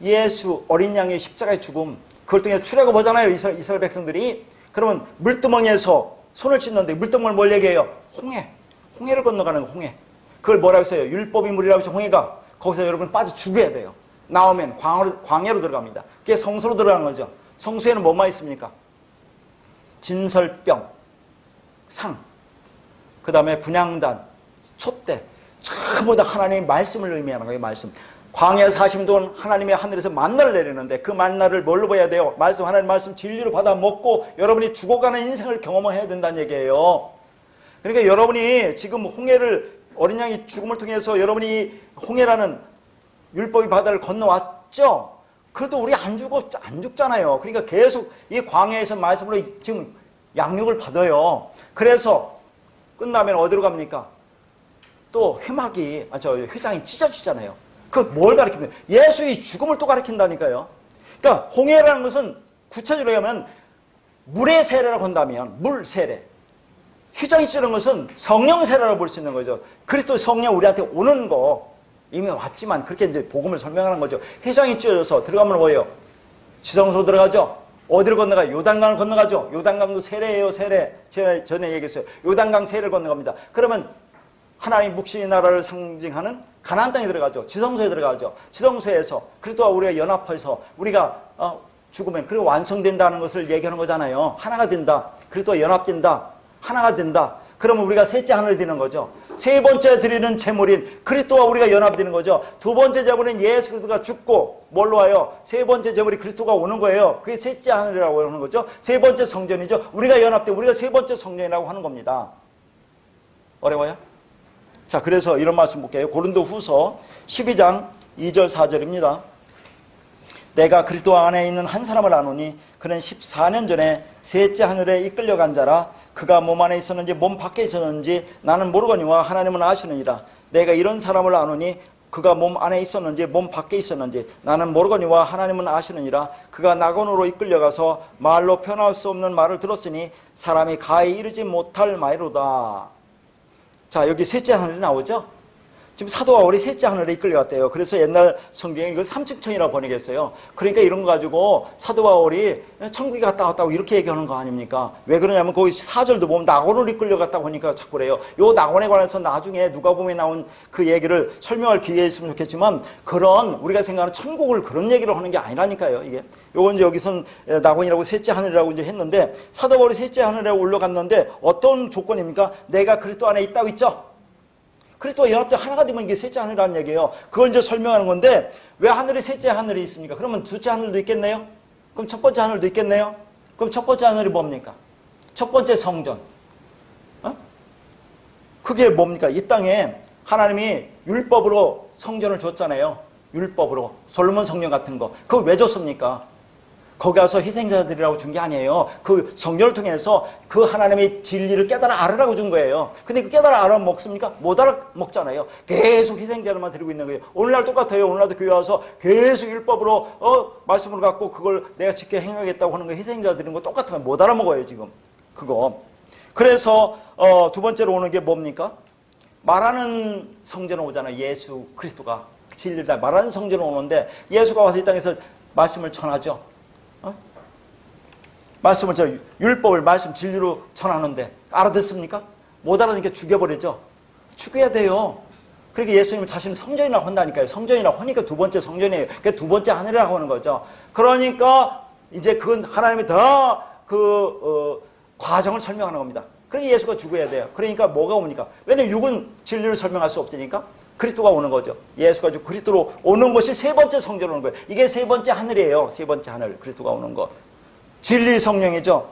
Speaker 1: 예수 어린 양의 십자가의 죽음, 그걸 통해서 출애굽 보잖아요. 이스라엘 백성들이. 그러면 물두멍에서 손을 씻는데 물동물 뭘 얘기해요? 홍해. 홍해를 건너가는 거, 홍해. 그걸 뭐라고 했어요? 율법의 물이라고 해서 홍해가 거기서 여러분 빠져 죽어야 돼요. 나오면 광야로 들어갑니다. 그게 성소로 들어가는 거죠. 성소에는 뭐만 있습니까? 진설병, 상, 그 다음에 분향단, 촛대, 전부 다 하나님의 말씀을 의미하는 거예요. 말씀. 광야 40년 동안 하나님의 하늘에서 만나를 내리는데 그 만나를 뭘로 봐야 돼요? 말씀, 하나님 말씀 진리로 받아 먹고 여러분이 죽어가는 인생을 경험해야 된다는 얘기예요. 그러니까 여러분이 지금 홍해를, 어린 양이 죽음을 통해서 여러분이 홍해라는 율법의 바다를 건너왔죠? 그래도 우리 안 죽잖아요. 그러니까 계속 이 광야에서 말씀으로 지금 양육을 받아요. 그래서 끝나면 어디로 갑니까? 또 회장이 찢어지잖아요. 그 뭘 가르칩니까? 예수의 죽음을 또 가르친다니까요. 그러니까 홍해라는 것은 구체적으로 하면 물의 세례라고 한다면 물 세례. 휘장이 찢어진 것은 성령 세례라고 볼 수 있는 거죠. 그리스도 성령 우리한테 오는 거 이미 왔지만 그렇게 이제 복음을 설명하는 거죠. 휘장이 찢어져서 들어가면 뭐예요? 지성소로 들어가죠. 어디를 건너가요? 요단강을 건너가죠. 요단강도 세례예요, 세례. 제가 전에 얘기했어요. 요단강 세례를 건너갑니다. 그러면 하나님 묵신의 나라를 상징하는 가나안 땅에 들어가죠. 지성소에 들어가죠. 지성소에서 그리스도와 우리가 연합해서 우리가 죽으면 그리고 완성된다는 것을 얘기하는 거잖아요. 하나가 된다. 그리스도와 연합된다. 하나가 된다. 그러면 우리가 셋째 하늘에 드리는 거죠. 세 번째 드리는 제물인 그리스도와 우리가 연합되는 거죠. 두 번째 제물은 예수 그리스도가 죽고 뭘로 와요? 세 번째 제물이 그리스도가 오는 거예요. 그게 셋째 하늘이라고 하는 거죠. 세 번째 성전이죠. 우리가 연합돼 우리가 세 번째 성전이라고 하는 겁니다. 어려워요? 자, 그래서 이런 말씀 볼게요. 고린도후서 12장 2절 4절입니다. 내가 그리스도 안에 있는 한 사람을 아노니 그는 14년 전에 셋째 하늘에 이끌려간 자라. 그가 몸 안에 있었는지 몸 밖에 있었는지 나는 모르거니와 하나님은 아시느니라. 내가 이런 사람을 아노니 그가 몸 안에 있었는지 몸 밖에 있었는지 나는 모르거니와 하나님은 아시느니라. 그가 낙원으로 이끌려가서 말로 표현할 수 없는 말을 들었으니 사람이 가히 이르지 못할 말이로다. 자, 여기 셋째 하늘이 나오죠? 지금 사도 바울이 셋째 하늘에 이끌려갔대요. 그래서 옛날 성경에 이걸 삼층천이라고 번역했어요. 그러니까 이런 거 가지고 사도 바울이 천국에 갔다 왔다고 이렇게 얘기하는 거 아닙니까? 왜 그러냐면 거기 4절도 보면 낙원으로 이끌려갔다고 하니까 자꾸 그래요. 요 낙원에 관해서 나중에 누가복음에 나온 그 얘기를 설명할 기회가 있으면 좋겠지만 그런 우리가 생각하는 천국을 그런 얘기를 하는 게 아니라니까요. 이게 요건 이제 여기선 낙원이라고 셋째 하늘이라고 이제 했는데 사도 바울이 셋째 하늘에 올라갔는데 어떤 조건입니까? 내가 그리스도 안에 있다고 있죠? 그리스도와 연합돼 하나가 되면 이게 셋째 하늘이라는 얘기예요. 그걸 이제 설명하는 건데 왜 하늘에 셋째 하늘이 있습니까? 그러면 둘째 하늘도 있겠네요? 그럼 첫 번째 하늘도 있겠네요? 그럼 첫 번째 하늘이 뭡니까? 첫 번째 성전. 그게 뭡니까? 이 땅에 하나님이 율법으로 성전을 줬잖아요. 율법으로. 솔로몬 성전 같은 거. 그거 왜 줬습니까? 거기 가서 희생자들이라고 준 게 아니에요. 그 성전을 통해서 그 하나님의 진리를 깨달아 알으라고 준 거예요. 근데 그 깨달아 알아 먹습니까? 못 알아 먹잖아요. 계속 희생자들만 드리고 있는 거예요. 오늘날 똑같아요. 오늘날도 교회 와서 계속 율법으로 말씀을 갖고 그걸 내가 지켜 행하겠다고 하는 거 희생자 드리는 거 똑같아요. 못 알아먹어요 지금. 그거. 그래서 두 번째로 오는 게 뭡니까? 말하는 성전에 오잖아요. 예수 그리스도가 진리를 다 말하는 성전에 오는데 예수가 와서 이 땅에서 말씀을 전하죠. 말씀을 율법을 말씀 진리로 전하는데 알아듣습니까? 못 알아듣니까 죽여버리죠. 죽여야 돼요. 그러니까 예수님은 자신을 성전이라고 한다니까요. 성전이라고 하니까 두 번째 성전이에요. 그러니까 두 번째 하늘이라고 하는 거죠. 그러니까 이제 그건 하나님이 더 과정을 설명하는 겁니다. 그러니까 예수가 죽어야 돼요. 그러니까 뭐가 옵니까? 왜냐면 육은 진리를 설명할 수 없으니까 그리스도가 오는 거죠. 예수가 그리스도로 오는 것이 세 번째 성전으로 오는 거예요. 이게 세 번째 하늘이에요. 세 번째 하늘. 그리스도가 오는 것. 진리 성령이죠.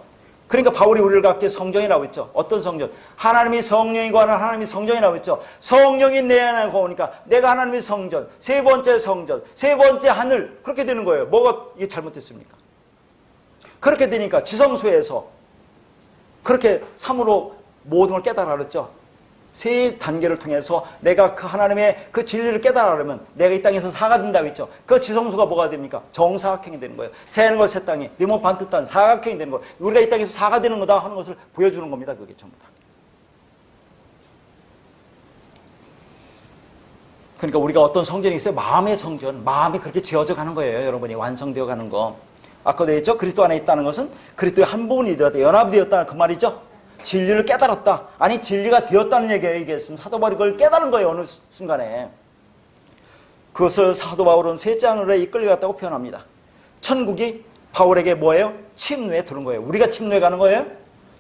Speaker 1: 그러니까 바울이 우리를 갖게 성전이라고 했죠. 어떤 성전? 하나님이 성령이고 하나님이 성전이라고 했죠. 성령이 내 안에 오니까 내가 하나님의 성전, 세 번째 성전, 세 번째 하늘 그렇게 되는 거예요. 뭐가 이게 잘못됐습니까? 그렇게 되니까 지성소에서 그렇게 참으로 모든 걸 깨달아 알았죠. 세 단계를 통해서 내가 그 하나님의 그 진리를 깨달으려면 내가 이 땅에서 사가 된다고 했죠. 그 지성소가 뭐가 됩니까? 정사각형이 되는 거예요. 새하늘 과 새 땅이 네모 반듯한 사각형이 되는 거예요. 우리가 이 땅에서 사가 되는 거다 하는 것을 보여주는 겁니다. 그게 전부 다. 그러니까 우리가 어떤 성전이 있어요. 마음의 성전. 마음이 그렇게 지어져 가는 거예요. 여러분이 완성되어 가는 거. 아까도 했죠. 그리스도 안에 있다는 것은 그리스도의 한 부분이 되었다. 연합이 되었다. 그 말이죠. 진리를 깨달았다. 아니 진리가 되었다는 얘기예요. 이게 사도 바울이 그걸 깨달은 거예요. 어느 순간에. 그것을 사도 바울은 셋째 하늘에 이끌려갔다고 표현합니다. 천국이 바울에게 뭐예요? 침노에 들은 거예요. 우리가 침노에 가는 거예요?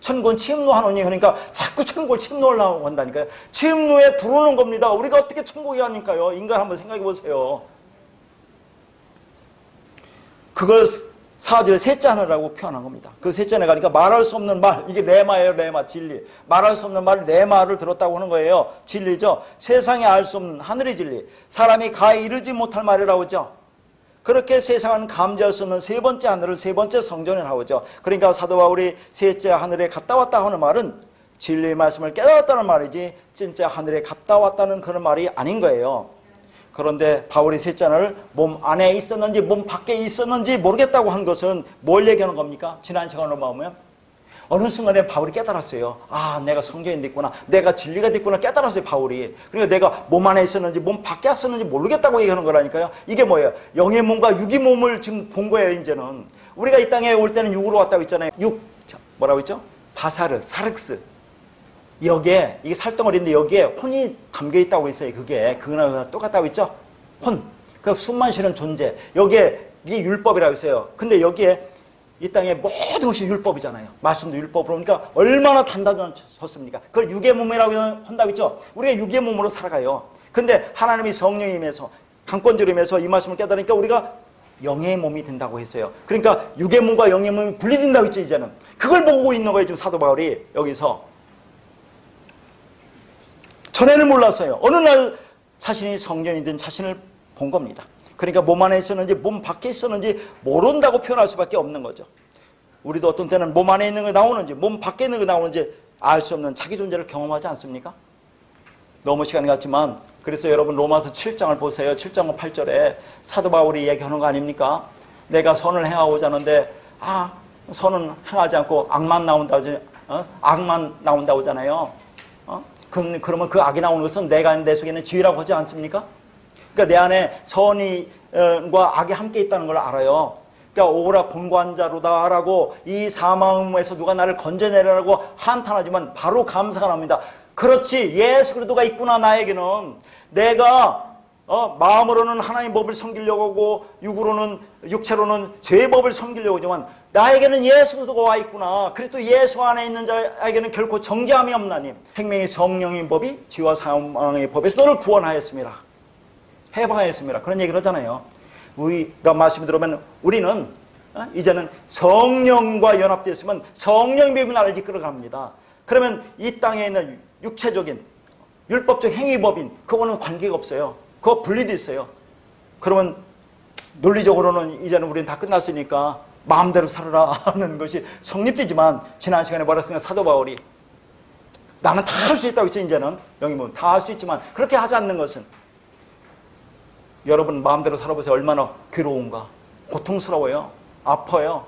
Speaker 1: 천국은 침노하노니. 그러니까 자꾸 천국을 침노하려고 한다니까요. 침노에 들어오는 겁니다. 우리가 어떻게 천국에 가니까요? 인간 한번 생각해 보세요. 그걸 4절에 셋째 하늘이라고 표현한 겁니다. 그 셋째 하늘 가니까 말할 수 없는 말, 이게 레마예요. 레마, 진리. 말할 수 없는 말, 레마를 들었다고 하는 거예요. 진리죠. 세상에 알 수 없는 하늘의 진리. 사람이 가히 이르지 못할 말이라고 하죠. 그렇게 세상은 감지할 수 없는 세 번째 하늘을 세 번째 성전이라고 하죠. 그러니까 사도 바울이 셋째 하늘에 갔다 왔다 하는 말은 진리의 말씀을 깨달았다는 말이지 진짜 하늘에 갔다 왔다는 그런 말이 아닌 거예요. 그런데 바울이 셋째 하늘을 몸 안에 있었는지 몸 밖에 있었는지 모르겠다고 한 것은 뭘 얘기하는 겁니까? 지난 시간으로 보면 어느 순간에 바울이 깨달았어요. 아, 내가 성전이 됐구나. 내가 진리가 됐구나. 깨달았어요, 바울이. 그러니까 내가 몸 안에 있었는지 몸 밖에 있었는지 모르겠다고 얘기하는 거라니까요. 이게 뭐예요? 영의 몸과 육의 몸을 지금 본 거예요, 이제는. 우리가 이 땅에 올 때는 육으로 왔다고 했잖아요. 육, 뭐라고 했죠? 바사르, 사륵스. 여기에, 이게 살덩어리인데 여기에 혼이 담겨 있다고 했어요. 그게. 그거나 똑같다고 했죠? 혼. 그 숨만 쉬는 존재. 여기에, 이게 율법이라고 했어요. 근데 여기에 이 땅에 모든 것이 율법이잖아요. 말씀도 율법으로. 그러니까 얼마나 단단하셨습니까? 그걸 육의 몸이라고 한다고 했죠? 우리가 육의 몸으로 살아가요. 근데 하나님이 성령이 임해서, 강권적으로 임해서 이 말씀을 깨달으니까 우리가 영의 몸이 된다고 했어요. 그러니까 육의 몸과 영의 몸이 분리된다고 했죠, 이제는. 그걸 보고 있는 거예요, 지금 사도 바울이 여기서. 전에는 몰랐어요. 어느 날 자신이 성전이든 자신을 본 겁니다. 그러니까 몸 안에 있었는지 몸 밖에 있었는지 모른다고 표현할 수밖에 없는 거죠. 우리도 어떤 때는 몸 안에 있는 게 나오는지 몸 밖에 있는 게 나오는지 알 수 없는 자기 존재를 경험하지 않습니까? 너무 시간이 갔지만 그래서 여러분 로마서 7장을 보세요. 7장 8절에 사도 바울이 얘기하는 거 아닙니까? 내가 선을 행하고자 하는데 선은 행하지 않고 악만 나온다고 악만 나온다고 하잖아요. 그러면 그 악이 나오는 것은 내 속에 있는 지위라고 하지 않습니까? 그러니까 내 안에 선과 악이 함께 있다는 걸 알아요. 그러니까 오라 공고한 자로다라고 이 사망에서 누가 나를 건져내려고 한탄하지만 바로 감사가 납니다. 그렇지, 예수 그리스도가 있구나. 나에게는 내가 마음으로는 하나님 법을 섬기려고 하고 육체로는 죄의 법을 섬기려고 하지만 나에게는 예수 그리스도가 와 있구나. 그리스도 예수 안에 있는 자에게는 결코 정죄함이 없나니 생명의 성령의 법이 지와 사망의 법에서 너를 구원하였습니다. 해방하였습니다. 그런 얘기를 하잖아요. 우리가 말씀을 들으면 우리는 이제는 성령과 연합되었으면 성령의 법이 나를 이끌어갑니다. 그러면 이 땅에 있는 육체적인 율법적 행위법인 그거는 관계가 없어요. 그거 분리되어 있어요. 그러면 논리적으로는 이제는 우리는 다 끝났으니까 마음대로 살아라 하는 것이 성립되지만 지난 시간에 말했으니까 사도 바울이 나는 다 할 수 있다고 했죠. 이제는 여기 보면 다 할 수 있지만 그렇게 하지 않는 것은 여러분 마음대로 살아보세요. 얼마나 괴로운가. 고통스러워요. 아파요.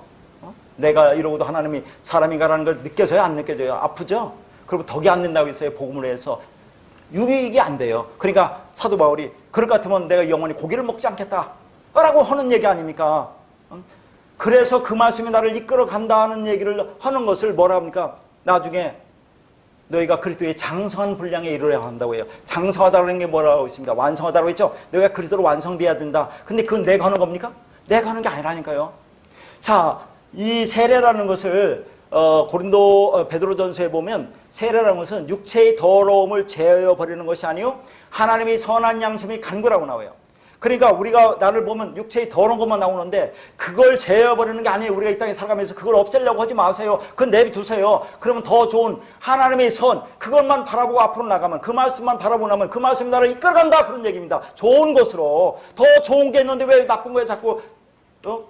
Speaker 1: 내가 이러고도 하나님이 사람인가라는 걸 느껴져요? 안 느껴져요? 아프죠? 그리고 덕이 안 된다고 했어요. 복음을 해서. 유익이 안 돼요. 그러니까 사도 바울이 그럴 것 같으면 내가 영원히 고기를 먹지 않겠다 라고 하는 얘기 아닙니까? 그래서 그 말씀이 나를 이끌어 간다는 얘기를 하는 것을 뭐라 합니까? 나중에 너희가 그리스도의 장성한 분량에 이르러야 한다고 해요. 장성하다는 게 뭐라고 있습니까? 완성하다고 했죠? 너희가 그리스도로 완성돼야 된다. 근데 그건 내가 하는 겁니까? 내가 하는 게 아니라니까요. 자, 이 세례라는 것을 베드로전서에 보면 세례라는 것은 육체의 더러움을 제어버리는 것이 아니요 하나님의 선한 양심이 간구라고 나와요. 그러니까 우리가 나를 보면 육체의 더러운 것만 나오는데 그걸 제어버리는 게 아니에요. 우리가 이 땅에 살아가면서 그걸 없애려고 하지 마세요. 그건 내비두세요. 그러면 더 좋은 하나님의 선 그것만 바라보고 앞으로 나가면 그 말씀만 바라보고 나면 그 말씀이 나를 이끌어간다 그런 얘기입니다. 좋은 것으로. 더 좋은 게 있는데 왜 나쁜 거에 자꾸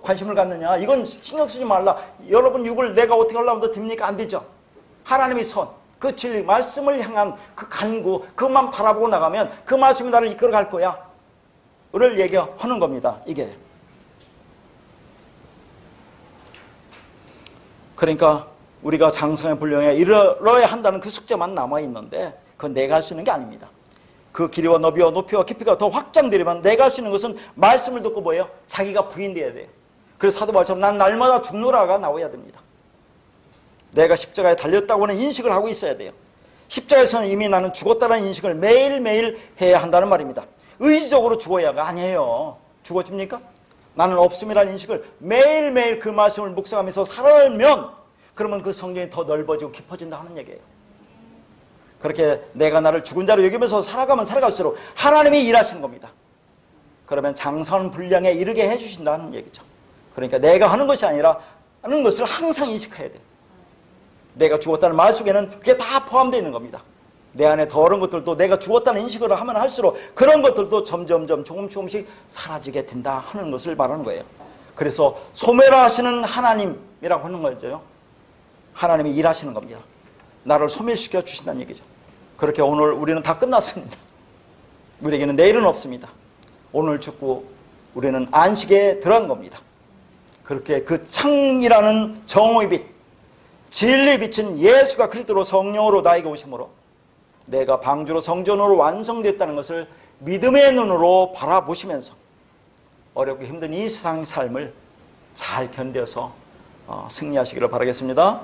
Speaker 1: 관심을 갖느냐. 이건 신경 쓰지 말라. 여러분 육을 내가 어떻게 하려고 해도 됩니까? 안 되죠. 하나님의 선 그 진리 말씀을 향한 그 간구 그것만 바라보고 나가면 그 말씀이 나를 이끌어갈 거야 를 얘기하는 겁니다. 이게. 그러니까 우리가 장성의 분량에 이르러야 한다는 그 숙제만 남아있는데 그건 내가 할 수 있는 게 아닙니다. 그 길이와 너비와 높이와 깊이가 더 확장되려면 내가 할 수 있는 것은 말씀을 듣고 뭐예요? 자기가 부인돼야 돼요. 그래서 사도 바울처럼 난 날마다 죽노라가 나와야 됩니다. 내가 십자가에 달렸다고 하는 인식을 하고 있어야 돼요. 십자가에서는 이미 나는 죽었다는 인식을 매일매일 해야 한다는 말입니다. 의지적으로 죽어야가 아니에요. 죽어집니까? 나는 없음이라는 인식을 매일매일 그 말씀을 묵상하면서 살아면 그러면 그 성경이 더 넓어지고 깊어진다 하는 얘기예요. 그렇게 내가 나를 죽은 자로 여기면서 살아가면 살아갈수록 하나님이 일하시는 겁니다. 그러면 장성불량에 이르게 해주신다는 얘기죠. 그러니까 내가 하는 것이 아니라 하는 것을 항상 인식해야 돼요. 내가 죽었다는 말 속에는 그게 다 포함되어 있는 겁니다. 내 안에 더러운 것들도 내가 죽었다는 인식을 하면 할수록 그런 것들도 점점점 조금씩 사라지게 된다 하는 것을 말하는 거예요. 그래서 소멸하시는 하나님이라고 하는 거죠. 하나님이 일하시는 겁니다. 나를 소멸시켜 주신다는 얘기죠. 그렇게 오늘 우리는 다 끝났습니다. 우리에게는 내일은 없습니다. 오늘 죽고 우리는 안식에 들어간 겁니다. 그렇게 그 창이라는 정오의 빛, 진리의 빛은 예수가 그리스도로 성령으로 나에게 오심으로 내가 방주로 성전으로 완성됐다는 것을 믿음의 눈으로 바라보시면서 어렵고 힘든 이 세상 삶을 잘 견뎌서 승리하시기를 바라겠습니다.